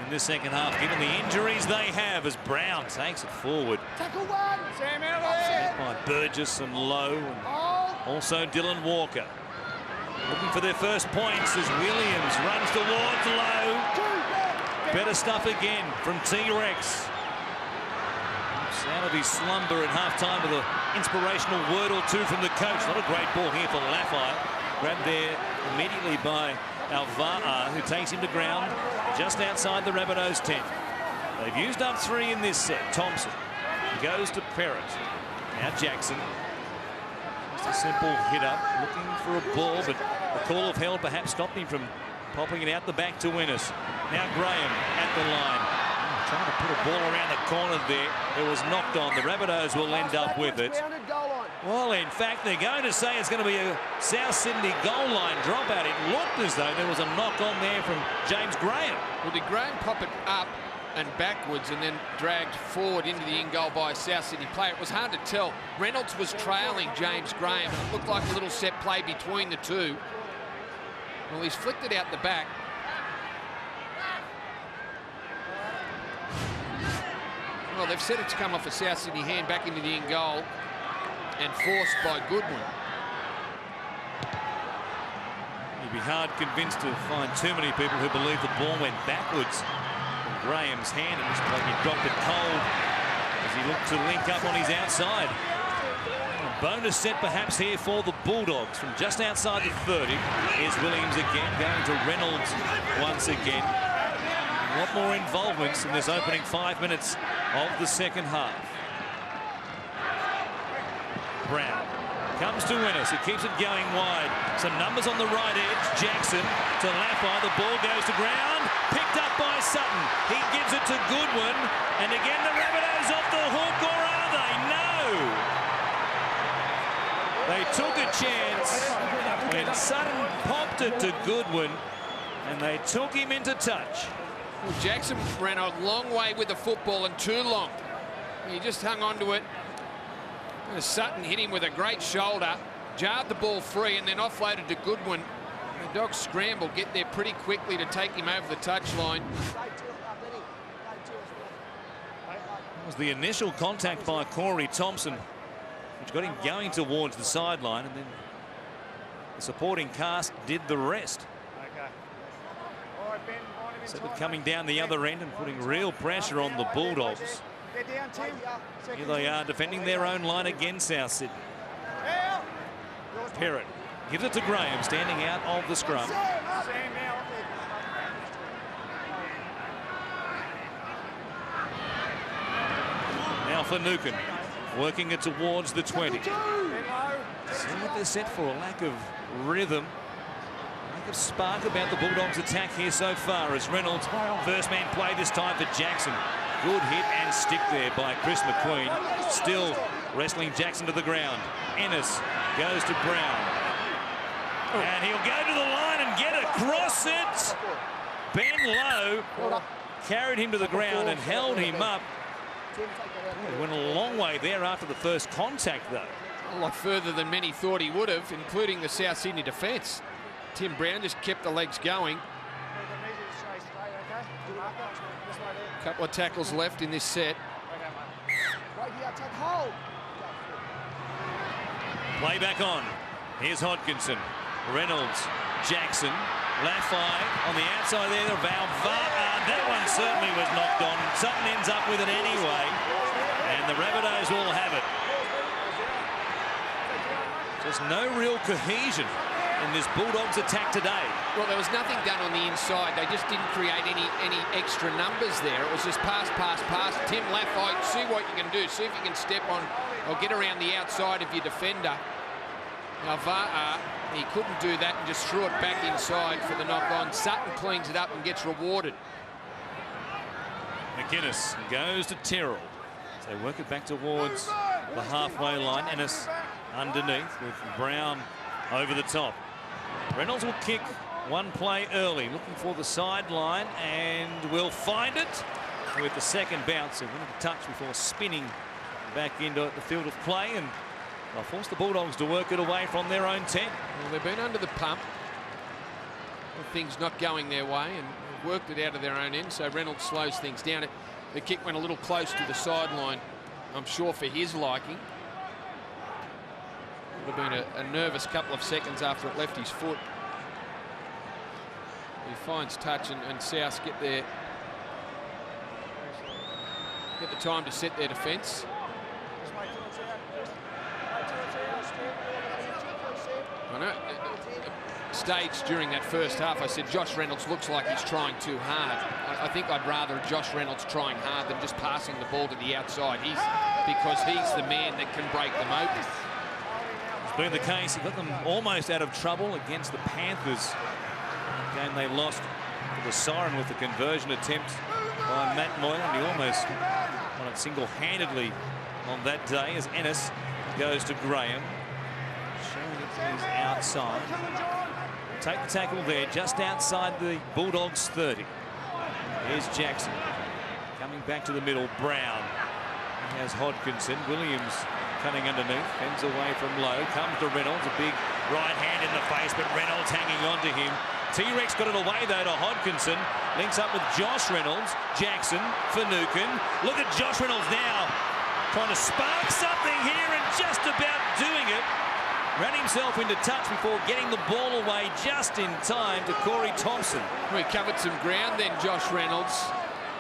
in this second half, given the injuries they have, as Brown takes it forward. Tackle one. Sam Elliott. By Burgess and Lowe, and also Dylan Walker. Looking for their first points as Williams runs towards Lowe. Better stuff again from T-Rex. Out of his slumber at half-time with an inspirational word or two from the coach. Not a great ball here for Laffey. Grabbed there immediately by Alvaa, who takes him to ground just outside the Rabbitohs' tent. They've used up 3 in this set. Thompson goes to Perrott. Now Jackson. Just a simple hit up, looking for a ball, but the call of held perhaps stopped him from popping it out the back to Ennis. Now Graham at the line. Trying to put a ball around the corner there. It was knocked on. The Rabbitohs will end up with it. Well, in fact, they're going to say it's going to be a South Sydney goal line dropout. It looked as though there was a knock on there from James Graham. Well, did Graham pop it up and backwards and then dragged forward into the in-goal by a South Sydney player? It was hard to tell. Reynolds was trailing James Graham. It looked like a little set play between the two. Well, he's flicked it out the back. Well, they've said it's come off a South Sydney hand back into the in-goal and forced by Goodwin. You'd be hard convinced to find too many people who believe the ball went backwards from Graham's hand. It looks like he dropped it cold as he look to link up on his outside. A bonus set perhaps here for the Bulldogs from just outside the 30. Here's Williams again, going to Reynolds once again. A lot more involvements in this opening 5 minutes of the second half. Brown comes to Ennis. He keeps it going wide. Some numbers on the right edge. Jackson to Laffey. The ball goes to ground. Picked up by Sutton. He gives it to Goodwin. And again the Rabbitohs off the hook, or are they? No! They took a chance when Sutton popped it to Goodwin, and they took him into touch. Well, Jackson ran a long way with the football and too long. He just hung on to it. And Sutton hit him with a great shoulder, jarred the ball free, and then offloaded to Goodwin. The Dogs scramble, get there pretty quickly to take him over the touchline. That was the initial contact by Corey Thompson, which got him going towards the sideline, and then the supporting cast did the rest. So they're coming down the other end and putting real pressure on the Bulldogs. Here they are defending their own line again, South Sydney. Perrott gives it to Graham, standing out of the scrum. Now for Nukin, working it towards the 20. See what they're set for, a lack of rhythm. Lack of spark about the Bulldogs' attack here so far as Reynolds, first man play this time for Jackson. Good hit and stick there by Chris McQueen. Still wrestling Jackson to the ground. Ennis goes to Brown. And he'll go to the line and get across it. Ben Lowe carried him to the ground and held him up. He went a long way there after the first contact, though. A lot further than many thought he would have, including the South Sydney defence. Tim Brown just kept the legs going. Couple of tackles left in this set. Play back on. Here's Hodkinson. Reynolds, Jackson, Laffey on the outside there. That one certainly was knocked on. Sutton ends up with it anyway. And the Rabbitohs will have it. Just no real cohesion in this Bulldogs attack today. Well, there was nothing done on the inside. They just didn't create any extra numbers there. It was just pass, pass, pass. Tim Laffey, see what you can do. See if you can step on or get around the outside of your defender. Now, he couldn't do that and just threw it back inside for the knock-on. Sutton cleans it up and gets rewarded. McInnes goes to Terrell. So work it back towards the halfway line. Ennis underneath with Brown over the top. Reynolds will kick one play early, looking for the sideline, and will find it with the second bounce. A little touch before spinning back into the field of play, and they'll force the Bulldogs to work it away from their own 10. Well, they've been under the pump with things not going their way and worked it out of their own end, so Reynolds slows things down. The kick went a little close to the sideline, I'm sure, for his liking. Would have been a nervous couple of seconds after it left his foot. He finds touch, and South get the time to set their defence. I know, stage during that first half, I said Josh Reynolds looks like he's trying too hard. I think I'd rather Josh Reynolds trying hard than just passing the ball to the outside. Because he's the man that can break them open. It's been the case. He got them almost out of trouble against the Panthers. Game they lost to the siren with the conversion attempt by Matt Moyle, and he almost won it single-handedly on that day as Ennis goes to Graham. Showing it to his outside. Take the tackle there, just outside the Bulldogs 30. Here's Jackson. Coming back to the middle, Brown. He has Hodkinson. Williams coming underneath, fends away from Lowe, comes to Reynolds, a big right hand in the face, but Reynolds hanging on to him. T-Rex got it away though to Hodkinson, links up with Josh Reynolds, Jackson, Finucane. Look at Josh Reynolds now, trying to spark something here and just about doing it. Ran himself into touch before getting the ball away just in time to Corey Thompson. He covered some ground then, Josh Reynolds.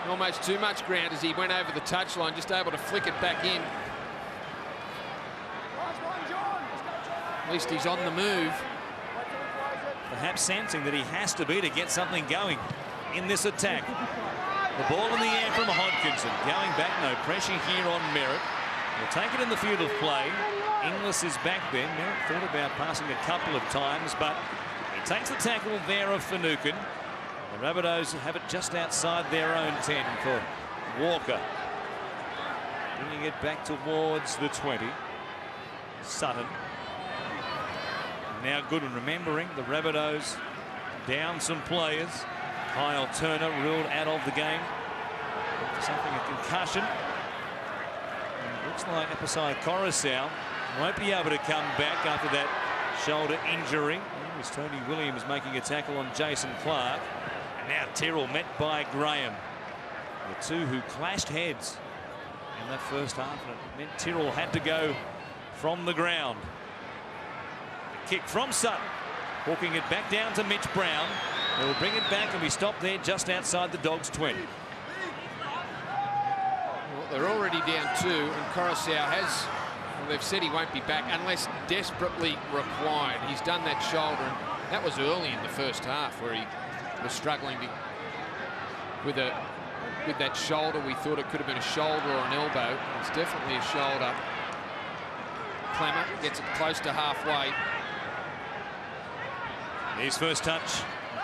Almost too much ground as he went over the touchline, just able to flick it back in. At least he's on the move. Perhaps sensing that he has to be to get something going in this attack. The ball in the air from Hodkinson. Going back, no pressure here on Merritt. We'll take it in the field of play. Inglis is back there. Merritt thought about passing a couple of times, but he takes the tackle there of Finucane. The Rabbitohs have it just outside their own 10 for Walker. Bringing it back towards the 20. Sutton. Now Goodwin, remembering the Rabbitohs down some players. Kyle Turner ruled out of the game for something, a concussion. And it looks like Apisai Coruscant won't be able to come back after that shoulder injury. It was Tony Williams making a tackle on Jason Clark. And now Tyrrell met by Graham. The two who clashed heads in that first half. And it meant Tyrrell had to go from the ground. The kick from Sutton. Hooking it back down to Mitch Brown. They'll bring it back and we stop there just outside the Dogs' 20. Well, they're already down 2, and Coruscant has, well, they've said he won't be back unless desperately required. He's done that shoulder, and that was early in the first half where he was struggling with that shoulder. We thought it could have been a shoulder or an elbow. It's definitely a shoulder. Clemmer gets it close to halfway. His first touch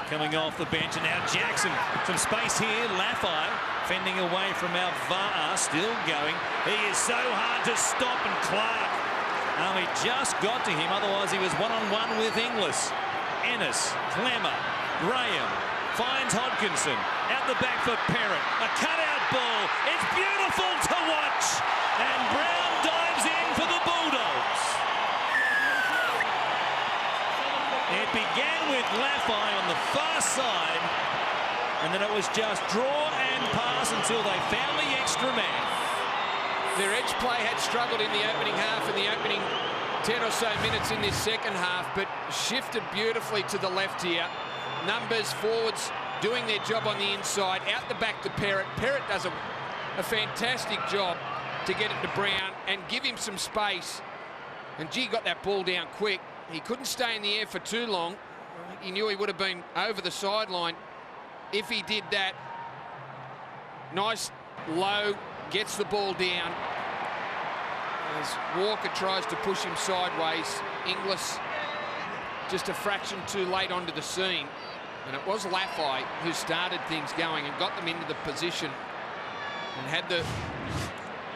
coming off the bench, and now Jackson. Some space here. Laffey fending away from Mount Va'a, still going. He is so hard to stop, and Clark. He just got to him, otherwise he was one-on-one with Inglis. Ennis, Clemmer, Graham finds Hodkinson. Out the back for Perrott. A cutout ball. It's beautiful to watch. And Brown dives in for the Bulldogs. It began with Laffey on the far side, and then it was just draw and pass until they found the extra man. Their edge play had struggled in the opening half and the opening 10 or so minutes in this second half, but shifted beautifully to the left here. Numbers, forwards doing their job on the inside. Out the back to Perrott. Perrott does a fantastic job to get it to Brown and give him some space. And G got that ball down quick. He couldn't stay in the air for too long. He knew he would have been over the sideline if he did that. Nice low, gets the ball down. As Walker tries to push him sideways, Inglis just a fraction too late onto the scene. And it was Laffey who started things going and got them into the position and had the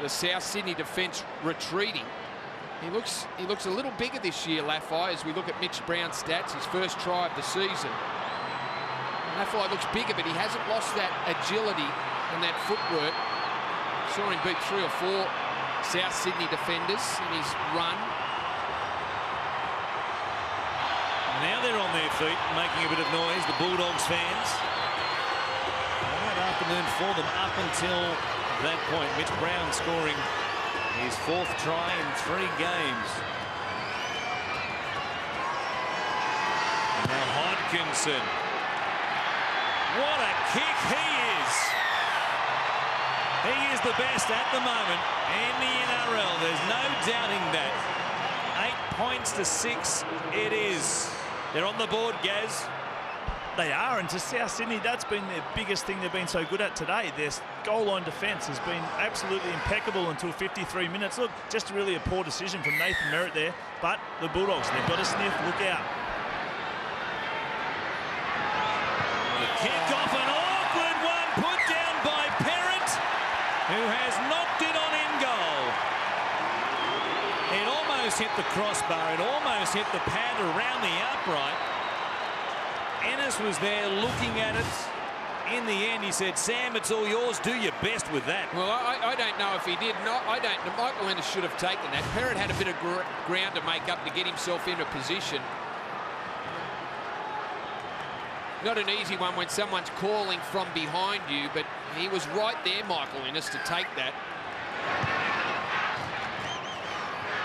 South Sydney defence retreating. He looks a little bigger this year, Laffey, as we look at Mitch Brown's stats, his first try of the season. Laffey looks bigger, but he hasn't lost that agility and that footwork. Saw him beat 3 or 4 South Sydney defenders in his run. Now they're on their feet, making a bit of noise, the Bulldogs fans. All right, afternoon for them up until that point. Mitch Brown scoring his 4th try in 3 games. And now Hodkinson. What a kick he is. He is the best at the moment in the NRL. There's no doubting that. 8 points to 6 it is. They're on the board, Gaz. They are, and to South Sydney, that's been their biggest thing they've been so good at today. Their goal line defence has been absolutely impeccable until 53 minutes. Look, just really a poor decision from Nathan Merritt there, but the Bulldogs, they've got a sniff, look out. The kick off, an awkward one put down by Perrott, who has knocked it on in goal. It almost hit the crossbar, it almost hit the pad around the upright. Ennis was there looking at it. In the end, he said, Sam, it's all yours. Do your best with that. Well, I don't know if he did. No, I don't. Michael Ennis should have taken that. Perrott had a bit of ground to make up to get himself into position. Not an easy one when someone's calling from behind you, but he was right there, Michael Ennis, to take that.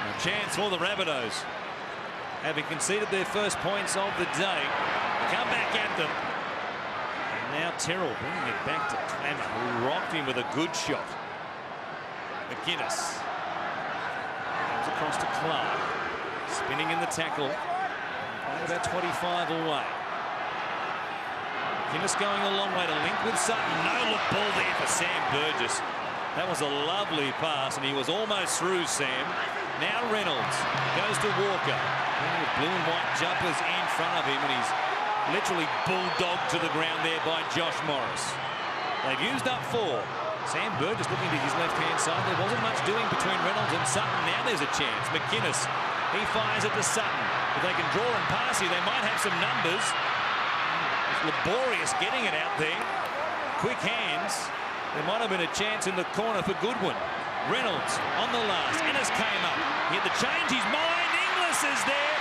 A chance for the Rabbitohs, having conceded their first points of the day. Come back at them. And Now Terrell bringing it back to Clemmer, who rocked him with a good shot. McInnes comes across to Clark, spinning in the tackle, about 25 away. McInnes going a long way to link with Sutton. No-look ball there for Sam Burgess. That was a lovely pass, and he was almost through, Sam. Now Reynolds goes to Walker. With blue and white jumpers in front of him, and he's literally bulldogged to the ground there by Josh Morris. They've used up 4. Sam Burgess looking to his left-hand side. There wasn't much doing between Reynolds and Sutton. Now there's a chance. McInnes, he fires it to Sutton. If they can draw and pass here, they might have some numbers. It's laborious getting it out there. Quick hands. There might have been a chance in the corner for Goodwin. Reynolds on the last. Ennis came up. He had to change his mind. Inglis is there.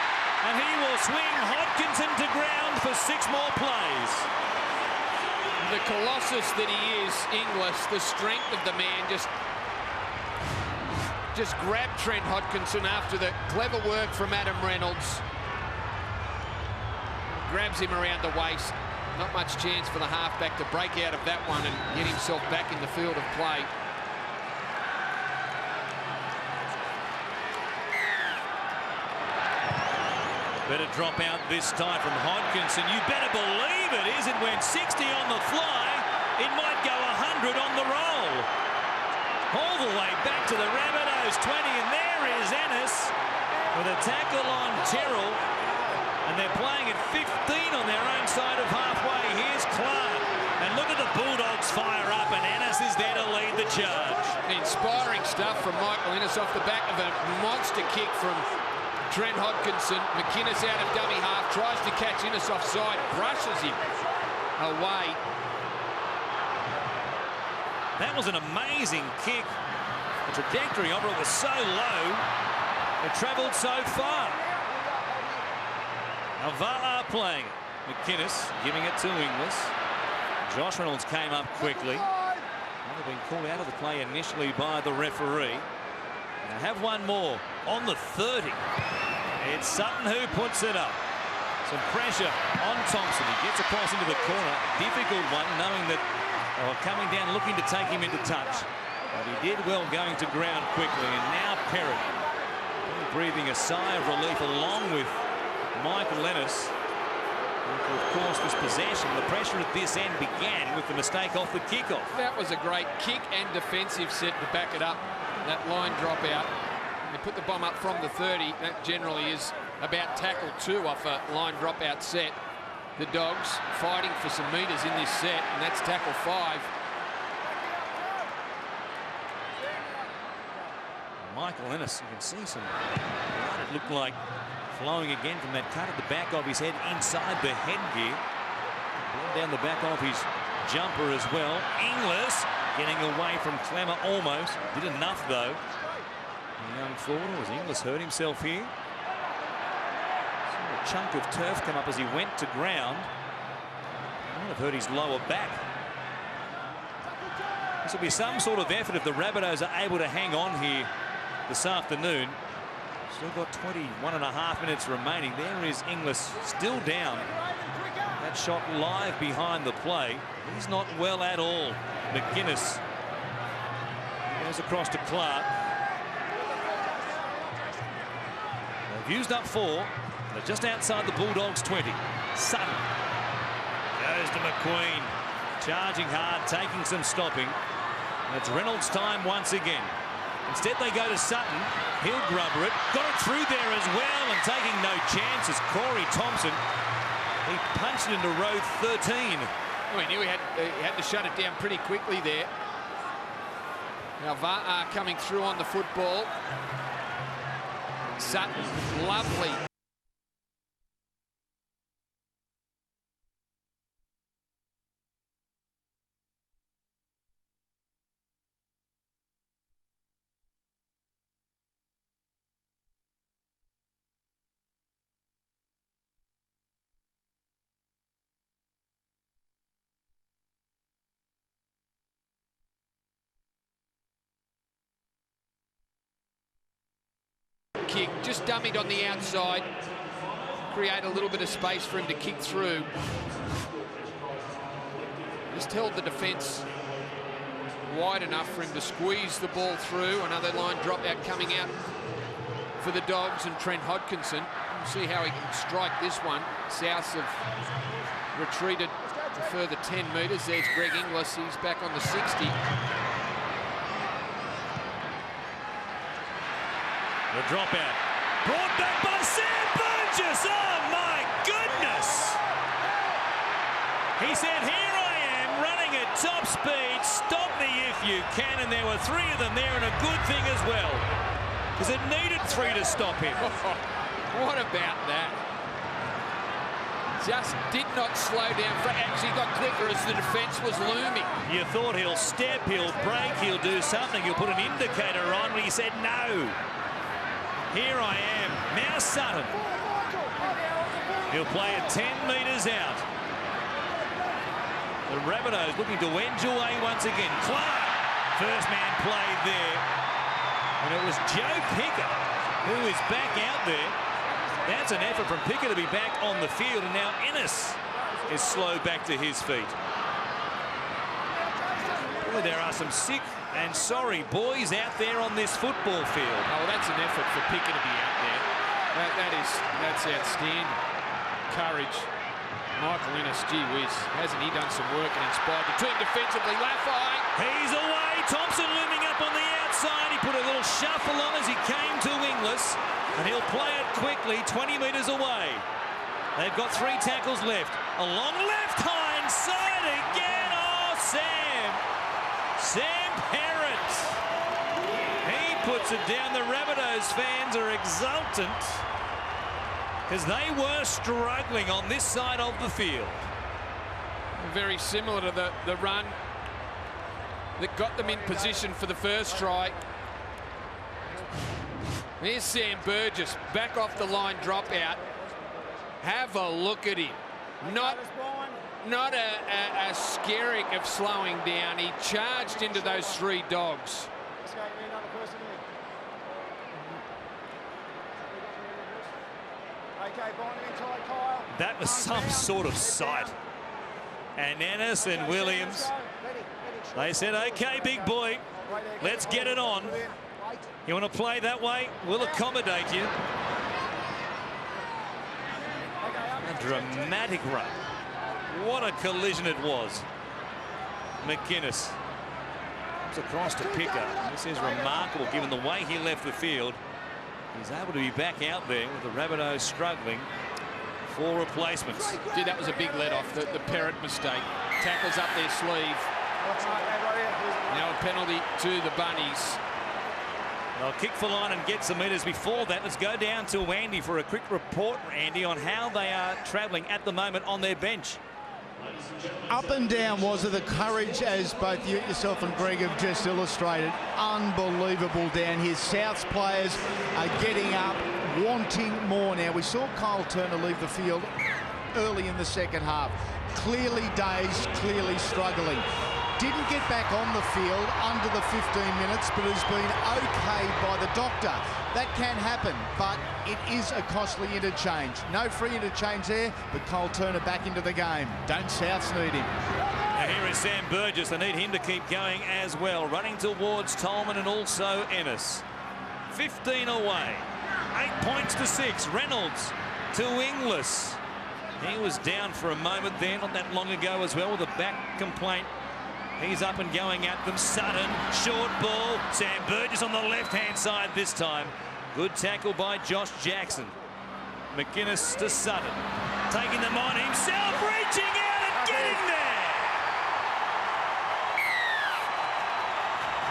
And he will swing Hodkinson to ground for 6 more plays. The colossus that he is, Inglis, the strength of the man, just grabbed Trent Hodkinson after the clever work from Adam Reynolds. Grabs him around the waist. Not much chance for the halfback to break out of that one and get himself back in the field of play. Better drop out this time from Hodkinson. You better believe it is. It went 60 on the fly. It might go 100 on the roll. All the way back to the Rabbitohs 20, and there is Ennis with a tackle on Terrell. And they're playing at 15 on their own side of halfway. Here's Clark. And look at the Bulldogs fire up, and Ennis is there to lead the charge. Inspiring stuff from Michael Ennis off the back of a monster kick from Trent Hodkinson. McInnes out of dummy half, tries to catch Ennis offside, brushes him away. That was an amazing kick. The trajectory of it was so low, it travelled so far. Now Va'a playing it. McInnes giving it to Inglis. Josh Reynolds came up quickly. They've been called out of the play initially by the referee. They have one more on the 30. It's Sutton who puts it up. Some pressure on Thompson. He gets across into the corner. Difficult one, knowing that they were coming down looking to take him into touch. But he did well going to ground quickly. And now Perrott breathing a sigh of relief along with Michael Ennis. Of course, this possession, the pressure at this end began with the mistake off the kickoff. That was a great kick and defensive set to back it up. That line drop out. They put the bomb up from the 30. That generally is about tackle 2 off a line drop out set. The Dogs fighting for some metres in this set, and that's tackle 5. Michael Ennis, you can see some blood, it looked like, flowing again from that cut at the back of his head inside the headgear. Blood down the back of his jumper as well. Inglis getting away from Clemmer almost. Did enough though. The young forward, as Inglis hurt himself here. Saw a chunk of turf come up as he went to ground. Might have hurt his lower back. This will be some sort of effort if the Rabbitohs are able to hang on here this afternoon. Still got 21.5 minutes remaining. There is Inglis still down. That shot live behind the play. He's not well at all. McInnes goes across to Clark. They've used up 4. They're just outside the Bulldogs 20. Sutton goes to McQueen. Charging hard, taking some stopping. And it's Reynolds' time once again. Instead, they go to Sutton. He'll grubber it. Got it through there as well, and taking no chances. Corey Thompson. He punched it into row 13. Well, he knew he had to shut it down pretty quickly there. Now Va'a coming through on the football. Sutton, lovely. Kick, just dummied on the outside, create a little bit of space for him to kick through. Just held the defence wide enough for him to squeeze the ball through. Another line drop out coming out for the Dogs and Trent Hodkinson. We'll see how he can strike this one. Souths have retreated a further 10 metres. There's Greg Inglis. He's back on the 60. The dropout. Brought back by Sam Burgess. Oh, my goodness. He said, here I am, running at top speed. Stop me if you can. And there were 3 of them there, and a good thing as well, because it needed 3 to stop him. What about that? Just did not slow down. Actually got quicker as the defence was looming. You thought he'll step, he'll break, he'll do something, he'll put an indicator on, but he said no. Here I am. Now Sutton. He'll play it 10 metres out. The Rabbitohs looking to wedge away once again. Clark, first man played there. And it was Joe Picker who is back out there. That's an effort from Picker to be back on the field. And now Ennis is slow back to his feet. Boy, there are some sick and sorry boys out there on this football field. Oh, well, that's an effort for Picker to be out there. That's outstanding. Courage. Michael Ennis, gee whiz, hasn't he done some work and inspired the team defensively? Laffey. He's away. Thompson looming up on the outside. He put a little shuffle on as he came to Inglis, and he'll play it quickly 20 metres away. They've got 3 tackles left. A long left hind side again. Oh, Sam Parrott. He puts it down. The Rabbitohs fans are exultant because they were struggling on this side of the field. Very similar to the run that got them in position for the first try. Here's Sam Burgess back off the line drop out. Have a look at him. Not a skerrick of slowing down. He charged into those 3 Dogs. That was some sort of sight. And Ennis and Williams, they said, okay, big boy, let's get it on. You want to play that way? We'll accommodate you. A dramatic run. What a collision it was. McInnes comes across to Picker. This is remarkable given the way he left the field. He's able to be back out there with the Rabbitohs struggling for replacements. Gee, that was a big let off, the Parrott mistake. Tackles up their sleeve. Now a penalty to the Bunnies. They'll kick for line and get some metres. Before that, let's go down to Andy for a quick report, Andy, on how they are travelling at the moment on their bench. Up and down was it, the courage, as both you, yourself and Greg have just illustrated. Unbelievable down here. South's players are getting up, wanting more now. We saw Kyle Turner leave the field early in the second half. Clearly dazed, clearly struggling. Didn't get back on the field under the 15 minutes, but has been okay by the doctor. That can happen, but it is a costly interchange. No free interchange there, but Kyle Turner back into the game. Don't Souths need him? Now here is Sam Burgess. They need him to keep going as well. Running towards Tolman and also Ennis. 15 away. 8 points to 6. Reynolds to Inglis. He was down for a moment there, not that long ago as well, with a back complaint. He's up and going at them. Sutton, short ball. Sam Burgess on the left-hand side this time. Good tackle by Josh Jackson. McInnes to Sutton. Taking them on himself, reaching out and getting there.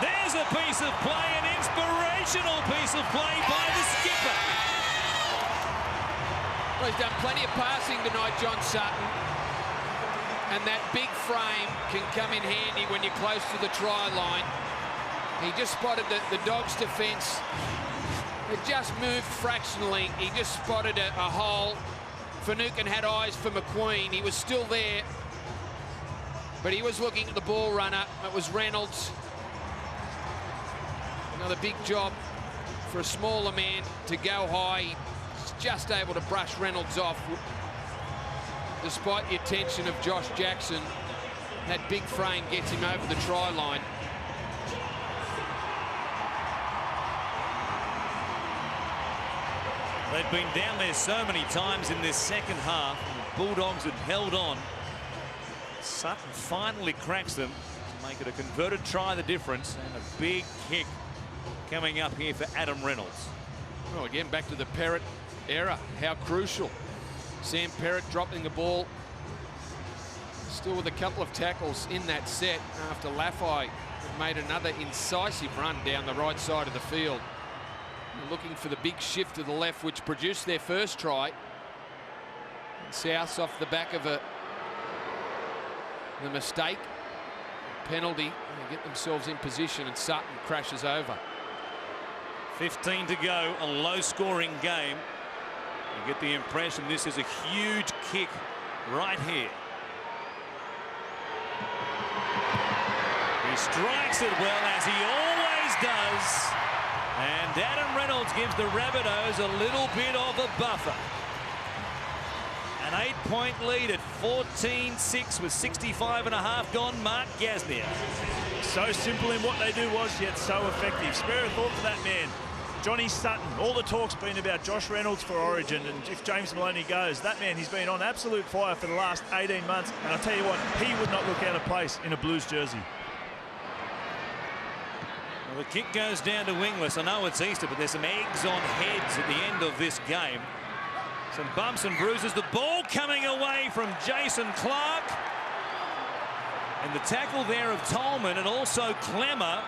There's a piece of play, an inspirational piece of play by the skipper. Well, he's done plenty of passing tonight, John Sutton. And that big frame can come in handy when you're close to the try line. He just spotted the Dogs' defence. It just moved fractionally. He just spotted a hole. Finucane had eyes for McQueen. He was still there, but he was looking at the ball runner. It was Reynolds. Another big job for a smaller man to go high. He's just able to brush Reynolds off, despite the attention of Josh Jackson. That big frame gets him over the try line. They'd been down there so many times in this second half. The Bulldogs had held on. Sutton finally cracks them to make it a converted try, the difference, and a big kick coming up here for Adam Reynolds. Well, again, back to the Perrott era. How crucial. Sam Perrott dropping the ball. Still with a couple of tackles in that set after Laffey had made another incisive run down the right side of the field. They're looking for the big shift to the left, which produced their first try. And Souths off the back of the mistake. Penalty. They get themselves in position and Sutton crashes over. 15 to go, a low-scoring game. You get the impression this is a huge kick right here. He strikes it well, as he always does. And Adam Reynolds gives the Rabbitohs a little bit of a buffer. An 8-point lead at 14-6 with 65.5 gone. Mark Gasnier. So simple in what they do was, yet so effective. Spare a thought for that man. Johnny Sutton. All the talk's been about Josh Reynolds for Origin, and if James Maloney goes, that man, he's been on absolute fire for the last 18 months. And I'll tell you what, he would not look out of place in a Blues jersey. Well, the kick goes down to wingless. I know it's Easter, but there's some eggs on heads at the end of this game. Some bumps and bruises. The ball coming away from Jason Clark. And the tackle there of Tolman and also Clemmer.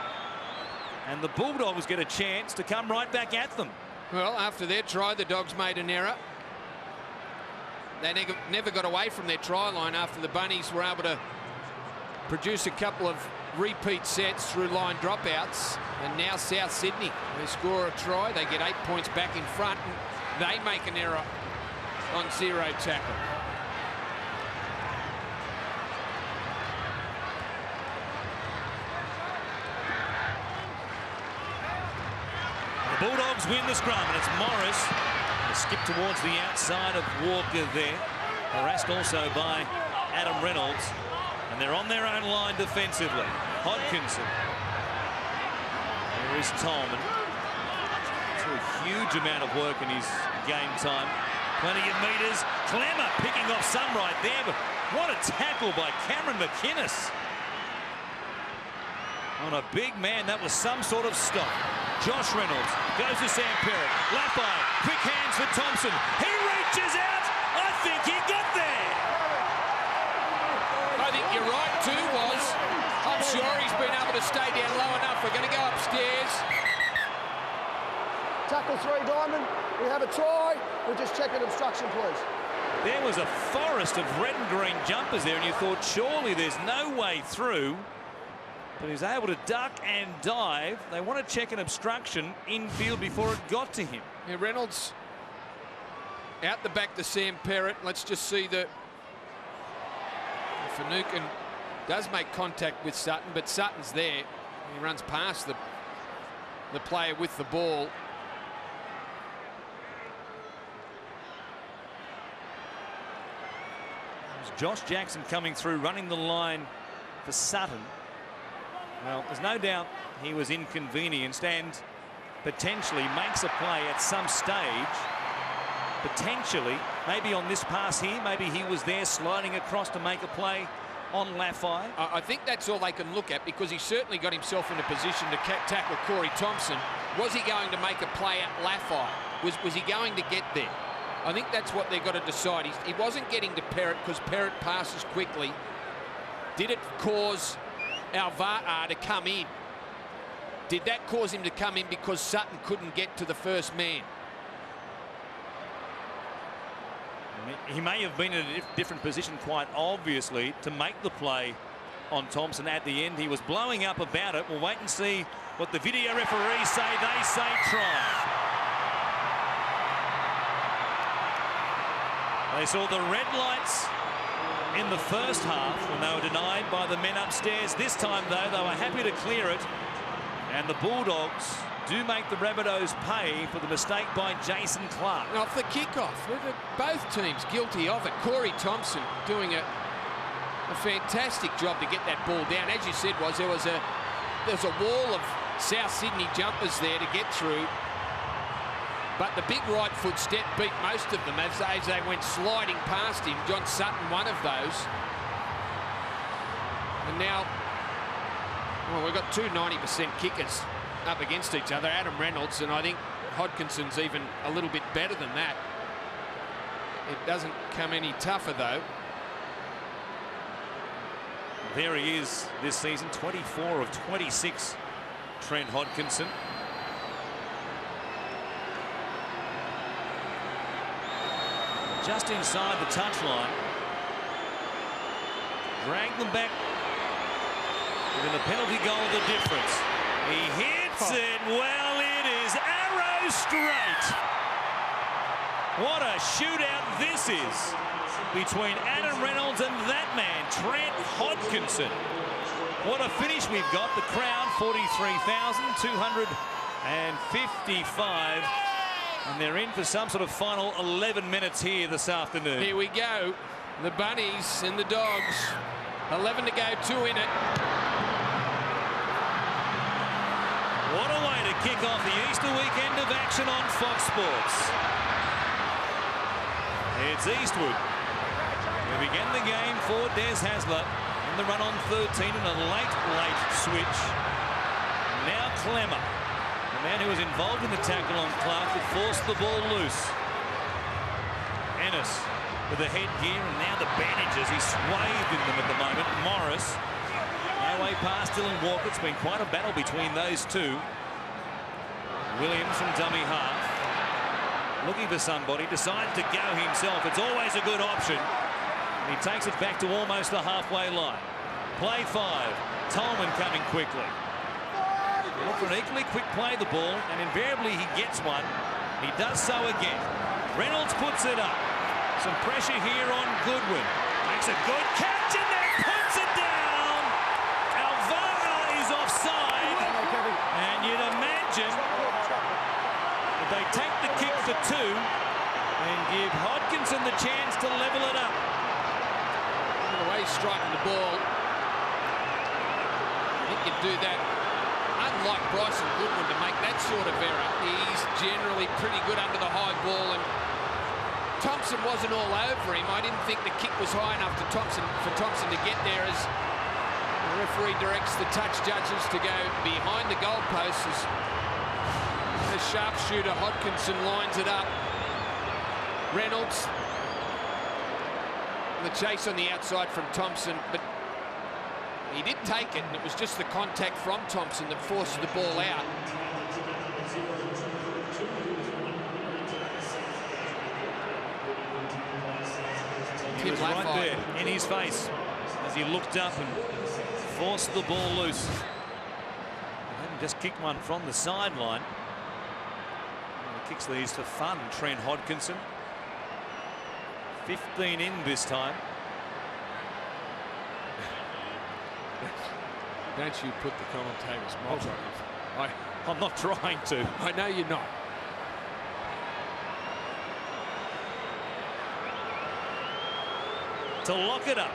And the Bulldogs get a chance to come right back at them. Well, after their try, the Dogs made an error. They never got away from their try line after the Bunnies were able to produce a couple of repeat sets through line dropouts. And now South Sydney, they score a try, they get 8 points back in front, and they make an error on zero tackle. The Bulldogs win the scrum, and it's Morris. They skip towards the outside of Walker there. Harassed also by Adam Reynolds. And they're on their own line defensively. Hodkinson. There is Tolman. Through a huge amount of work in his game time. Plenty of meters. Clemmer picking off some right there, but what a tackle by Cameron McInnes. On a big man, that was some sort of stop. Josh Reynolds goes to Sam Perrott. Laffey, quick hands for Thompson. He reaches out. I think he got there. I think you're right too, Woz. I'm sure he's been able to stay down low enough. We're going to go upstairs. Tackle 3, Diamond. We have a try. We're just checking obstruction, please. There was a forest of red and green jumpers there, and you thought surely there's no way through. But he was able to duck and dive. They want to check an obstruction infield before it got to him. Yeah, Reynolds out the back to Sam Perrott. Let's just see that Finucane does make contact with Sutton, but Sutton's there. He runs past the player with the ball. There's Josh Jackson coming through, running the line for Sutton. Well, there's no doubt he was inconvenienced and potentially makes a play at some stage. Potentially, maybe on this pass here, maybe he was there sliding across to make a play on Laffey. I think that's all they can look at, because he certainly got himself in a position to tackle Corey Thompson. Was he going to make a play at Laffey? Was he going to get there? I think that's what they've got to decide. He wasn't getting to Perrott because Perrott passes quickly. Did it cause Alvaro to come in? Did that cause him to come in because Sutton couldn't get to the first man? He may have been in a different position, quite obviously, to make the play on Thompson at the end. He was blowing up about it. We'll wait and see what the video referees say. They say try. They saw the red lights in the first half when they were denied by the men upstairs. This time, though, they were happy to clear it. And the Bulldogs do make the Rabbitohs pay for the mistake by Jason Clark. Off the kickoff, both teams guilty of it. Corey Thompson doing a a fantastic job to get that ball down. As you said, there was a wall of South Sydney jumpers there to get through. But the big right foot step beat most of them as they went sliding past him. John Sutton, one of those. And now, well, we've got two 90% kickers up against each other, Adam Reynolds, and I think Hodkinson's even a little bit better than that. It doesn't come any tougher, though. There he is this season, 24 of 26, Trent Hodkinson. Just inside the touchline. Drag them back. Within the penalty goal, the difference. He hits it. Well, it is arrow straight. What a shootout this is between Adam Reynolds and that man, Trent Hodkinson. What a finish we've got. The crowd, 43,255. And they're in for some sort of final 11 minutes here this afternoon. Here we go. The Bunnies and the Dogs. 11 to go, 2 in it. What a way to kick off the Easter weekend of action on Fox Sports. It's Eastwood who began the game for Des Hasler in the run on 13 and a late switch. Now Clemmer, the man who was involved in the tackle on Clark that forced the ball loose. Ennis with the headgear and now the bandages. He's swathed in them at the moment. Morris, no way past Dylan Walker. It's been quite a battle between those two. Williams from dummy half. Looking for somebody, decides to go himself. It's always a good option. He takes it back to almost the halfway line. Play 5. Tolman coming quickly. Look for an equally quick play the ball, and invariably he gets one. He does so again. Reynolds puts it up. Some pressure here on Goodwin. Makes a good catch and then puts it down. Alvaro is offside. And you'd imagine that they take the kick for 2 and give Hodkinson the chance to level it up. The way he's striking the ball, he can do that. Unlike Bryson Goodwin to make that sort of error, he's generally pretty good under the high ball, and Thompson wasn't all over him. I didn't think the kick was high enough for Thompson to get there, as the referee directs the touch judges to go behind the goalposts as the sharpshooter Hodkinson lines it up. Reynolds, the chase on the outside from Thompson, but he did take it, and it was just the contact from Thompson that forced the ball out. He was right there in his face as he looked up and forced the ball loose. And just kicked one from the sideline. He kicks these for fun, Trent Hodkinson. 15 in this time. Don't you put the commentator's mouth on it. I'm not trying to. I know you're not. To lock it up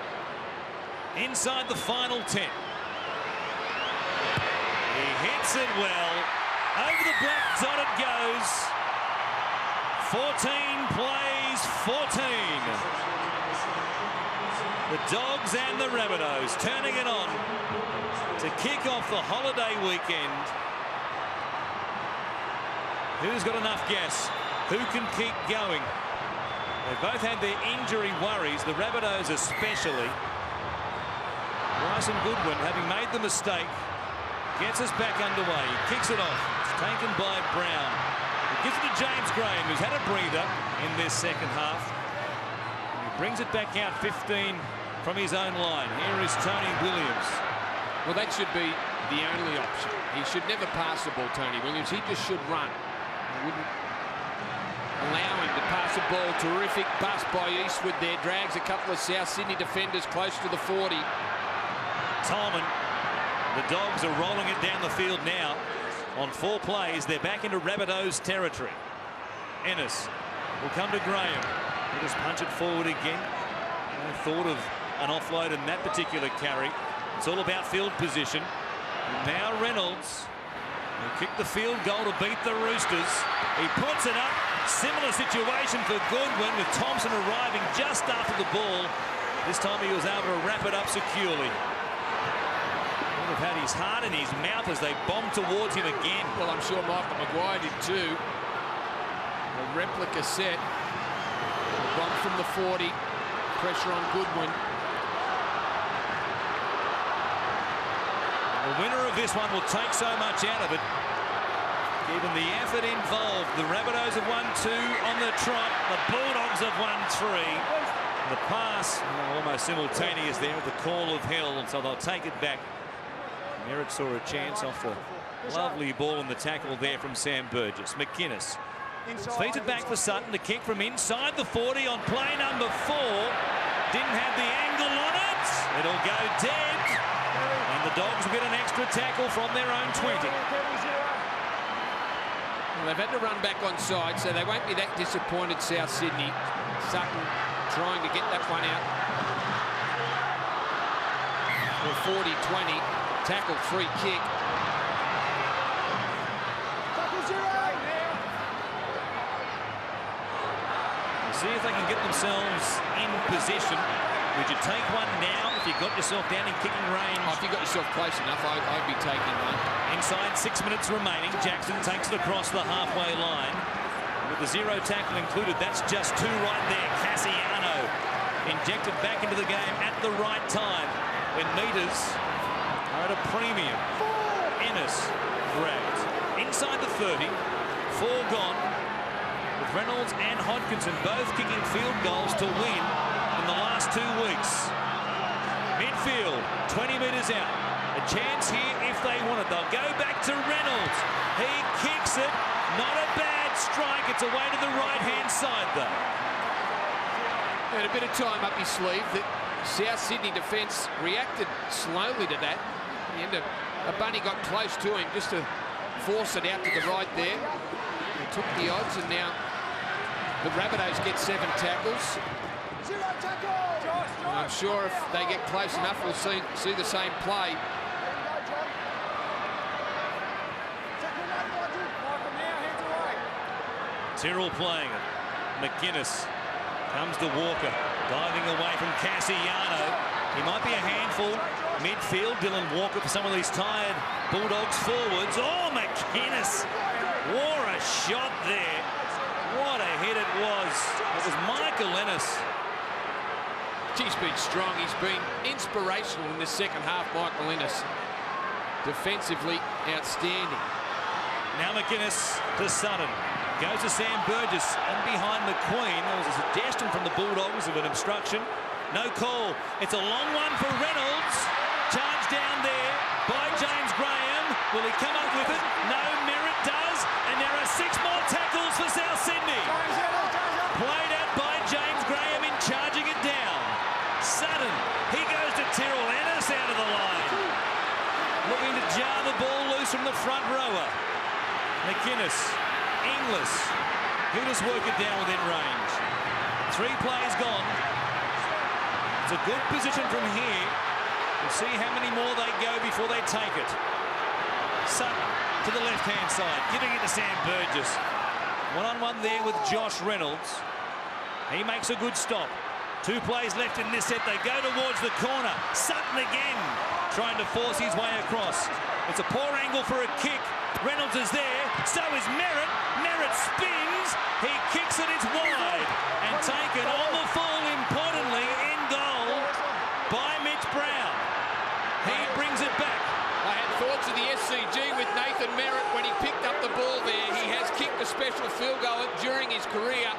inside the final 10. He hits it well. Over the black dot it goes. 14 plays 14. The Dogs and the Rabbitohs turning it on to kick off the holiday weekend. Who's got enough gas? Who can keep going? They both had their injury worries, the Rabbitohs especially. Bryson Goodwin, having made the mistake, gets us back underway. He kicks it off. It's taken by Brown. He gives it to James Graham, who's had a breather in this second half. And he brings it back out 15 from his own line. Here is Tony Williams. Well, that should be the only option. He should never pass the ball, Tony Williams. He just should run. He wouldn't allow him to pass the ball. Terrific bust by Eastwood there. Drags a couple of South Sydney defenders close to the 40. Tolman. The Dogs are rolling it down the field now. On 4 plays, they're back into Rabbitohs territory. Ennis will come to Graham. He'll just punch it forward again. No thought of an offload in that particular carry. It's all about field position. And now Reynolds will kick the field goal to beat the Roosters. He puts it up. Similar situation for Goodwin, with Thompson arriving just after the ball. This time he was able to wrap it up securely. Would have had his heart in his mouth as they bombed towards him again. Well, I'm sure Michael Maguire did too. A replica set. Bomb from the 40. Pressure on Goodwin. The winner of this one will take so much out of it. Given the effort involved, the Rabbitohs have won 2 on the trot. The Bulldogs have won 3. The pass almost simultaneous there with the call of hell, so they'll take it back. Merritt saw a chance off the lovely ball in the tackle there from Sam Burgess. McInnes feeds it back for Sutton. The kick from inside the 40 on play number 4. Didn't have the angle on it. It'll go dead. And the Dogs will get an extra tackle from their own 20. Well, they've had to run back on side, so they won't be that disappointed, South Sydney. Sutton trying to get that one out. For 40-20, tackle, free kick. See if they can get themselves in position. Would you take one now if you got yourself down in kicking range? Oh, if you got yourself close enough, I'd be taking one. Inside 6 minutes remaining, Jackson takes it across the halfway line. With the 0 tackle included, that's just 2 right there. Cassiano injected back into the game at the right time when meters are at a premium. Ennis grabbed inside the 30, 4 gone, with Reynolds and Hodkinson both kicking field goals to win in the last 2 weeks. Midfield, 20 metres out. A chance here if they want it. They'll go back to Reynolds. He kicks it. Not a bad strike. It's away to the right-hand side, though. Had a bit of time up his sleeve. The South Sydney defence reacted slowly to that. In the end, a bunny got close to him just to force it out to the right there. They took the odds, and now the Rabbitohs get 7 tackles. And I'm sure if they get close enough, we'll see the same play. Tyrrell playing it. McInnes comes to Walker, diving away from Cassiano. He might be a handful. Midfield, Dylan Walker for some of these tired Bulldogs forwards. Oh, McInnes! Wore a shot there. What a hit it was. It was Michael Ennis. He's been strong. He's been inspirational in the second half, Michael Ennis. Defensively outstanding. Now McInnes to Sutton. Goes to Sam Burgess, and behind the Queen. There was a suggestion from the Bulldogs of an obstruction. No call. It's a long one for Reynolds. Charge down there by James Graham. Will he come up with it? No, Merritt does. And there are 6 more tackles for South Sydney. Played out by James Graham in charging it down. Sutton, he goes to Tyrrell. Ennis out of the line. Looking to jar the ball loose from the front rower. McInnes, Inglis, he'll just work it down within range. 3 plays gone. It's a good position from here. We'll see how many more they go before they take it. Sutton to the left-hand side, giving it to Sam Burgess. One-on-one there with Josh Reynolds. He makes a good stop. 2 plays left in this set. They go towards the corner. Sutton again, trying to force his way across. It's a poor angle for a kick. Reynolds is there. So is Merritt. Merritt spins. He kicks it. It's wide. And taken on the full, importantly, in goal by Mitch Brown. He brings it back. I had thoughts of the SCG with Nathan Merritt when he picked up the ball there. He has kicked a special field goal during his career.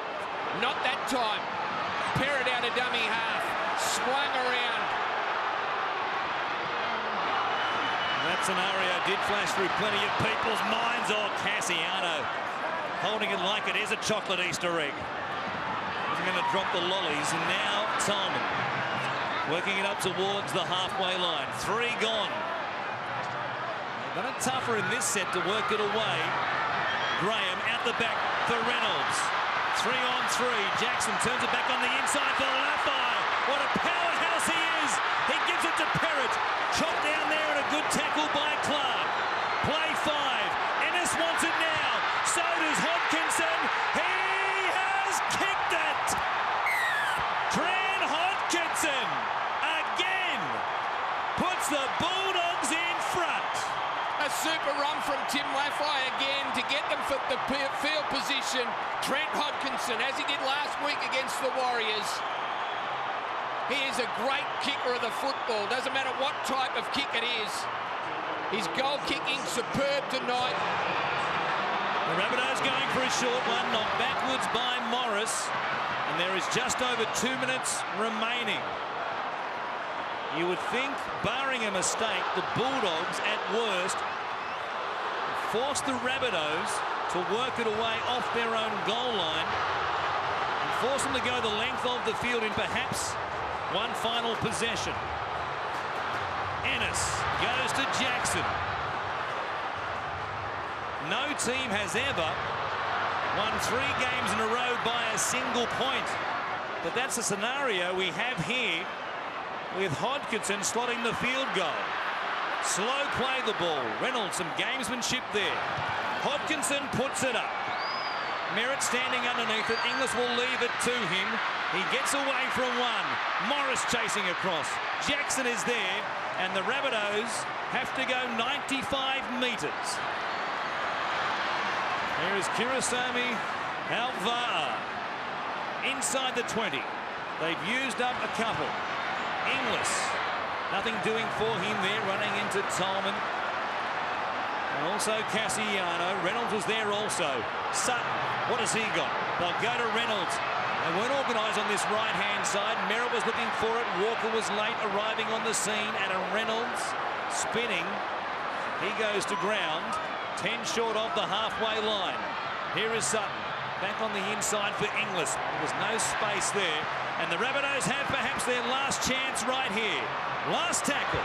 Not that time. Perrott out of dummy half. Swung around. That scenario did flash through plenty of people's minds. Oh, Cassiano holding it like it is a chocolate Easter egg. He's going to drop the lollies, and now Tolman working it up towards the halfway line. 3 gone. They've done it tougher in this set to work it away. Graham out the back for Reynolds. 3 on 3. Jackson turns it back on the inside for Lafai. What a powerhouse he is. He gives it to Perrott. Chopped down there and a good tackle by Clark. Play 5. Ennis wants it now. So does Hodkinson. He has kicked it. Trent Hodkinson again puts the Bulldogs in front. A super run from Tim Laffey again to get them for the field position. Trent Hodkinson, as he did last week against the Warriors. He is a great kicker of the football. Doesn't matter what type of kick it is. His goal kicking superb tonight. The Rabbitohs going for a short one, knocked backwards by Morris. And there is just over 2 minutes remaining. You would think, barring a mistake, the Bulldogs at worst force the Rabbitohs to work it away off their own goal line and force them to go the length of the field in perhaps one final possession. Ennis goes to Jackson. No team has ever won 3 games in a row by a single point. But that's the scenario we have here with Hodkinson slotting the field goal. Slow play the ball. Reynolds, some gamesmanship there. Hodkinson puts it up. Merritt standing underneath it. Inglis will leave it to him. He gets away from one. Morris chasing across. Jackson is there, and the Rabbitohs have to go 95 metres. Here is Kirasami Alva'a inside the 20. They've used up a couple. Inglis, nothing doing for him there, running into Tolman. And also Cassiano. Reynolds was there also. Sutton, what has he got? They'll go to Reynolds. They weren't organised on this right-hand side. Merritt was looking for it. Walker was late arriving on the scene. And a Reynolds spinning. He goes to ground. 10 short of the halfway line. Here is Sutton. Back on the inside for Inglis. There was no space there. And the Rabbitohs have perhaps their last chance right here. Last tackle.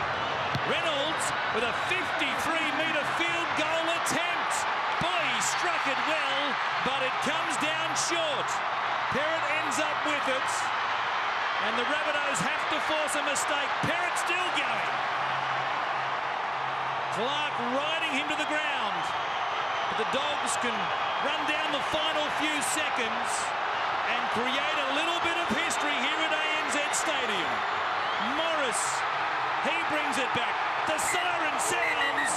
Reynolds with a 53-metre field goal attempt. Boy, he struck it well, but it comes down short. Perrott ends up with it. And the Rabbitohs have to force a mistake. Perrott still going. Clark riding him to the ground. But the Dogs can run down the final few seconds and create a little bit of history here at ANZ Stadium. Morris, he brings it back. The siren sounds,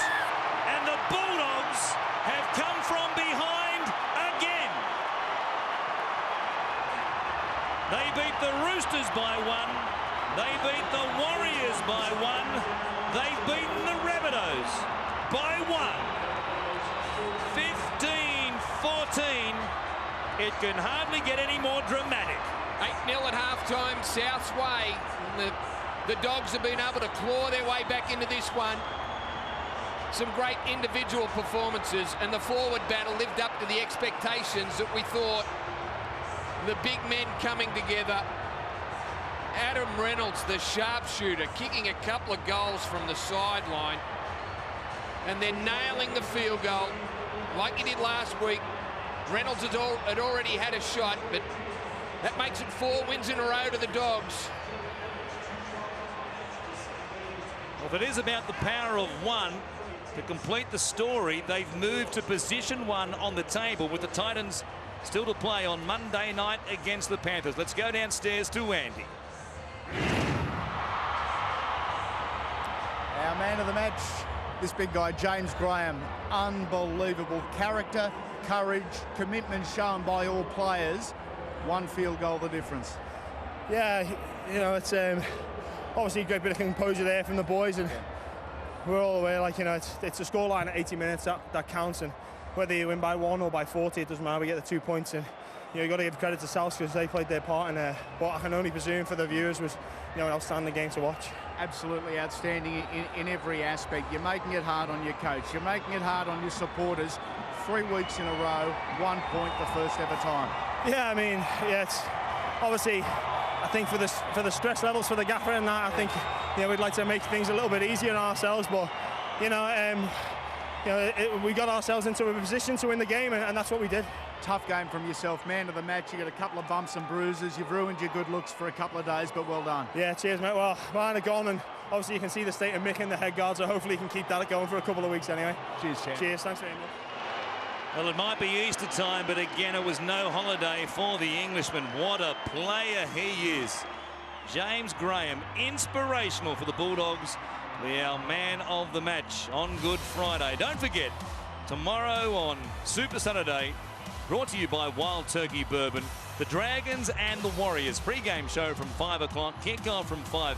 and the Bulldogs have come from behind again. They beat the Roosters by 1. They beat the Warriors by 1. They've beaten the Rabbitohs by 1. 15-14. It can hardly get any more dramatic. 8-0 at halftime, South's way. The Dogs have been able to claw their way back into this one. Some great individual performances, and the forward battle lived up to the expectations that we thought. The big men coming together. Adam Reynolds, the sharpshooter, kicking a couple of goals from the sideline. And they're nailing the field goal like he did last week. Reynolds had already had a shot, but that makes it 4 wins in a row to the Dogs. Well, if it is about the power of 1 to complete the story, they've moved to position 1 on the table with the Titans still to play on Monday night against the Panthers. Let's go downstairs to Andy. Our man of the match, this big guy, James Graham. Unbelievable character, courage, commitment shown by all players. 1 field goal the difference. Yeah, you know, it's obviously a great bit of composure there from the boys, and we're all aware, like, you know, it's a scoreline at 80 minutes that counts, and whether you win by 1 or by 40, it doesn't matter. We get the 2 points, and you know, you got to give credit to South because they played their part, and what I can only presume for the viewers was, you know, an outstanding game to watch. Absolutely outstanding in every aspect. You're making it hard on your coach. You're making it hard on your supporters. 3 weeks in a row, 1 point the first ever time. Yeah, I mean, yeah, it's obviously, I think for the stress levels for the gaffer and that, I think, you know, we'd like to make things a little bit easier on ourselves, but, you know, we got ourselves into a position to win the game, and that's what we did. Tough game from yourself, man of the match. You got a couple of bumps and bruises. You've ruined your good looks for a couple of days, but well done. Yeah, cheers, mate. Well, behind the goal, and obviously you can see the state of Mick in the head guard, so hopefully he can keep that going for a couple of weeks anyway. Cheers, champ. Cheers, thanks very much. Well, it might be Easter time, but again, it was no holiday for the Englishman. What a player he is. James Graham, inspirational for the Bulldogs. Our man of the match on Good Friday. Don't forget, tomorrow on Super Saturday, brought to you by Wild Turkey Bourbon, the Dragons and the Warriors. Pre-game show from 5 o'clock, kick-off from 5.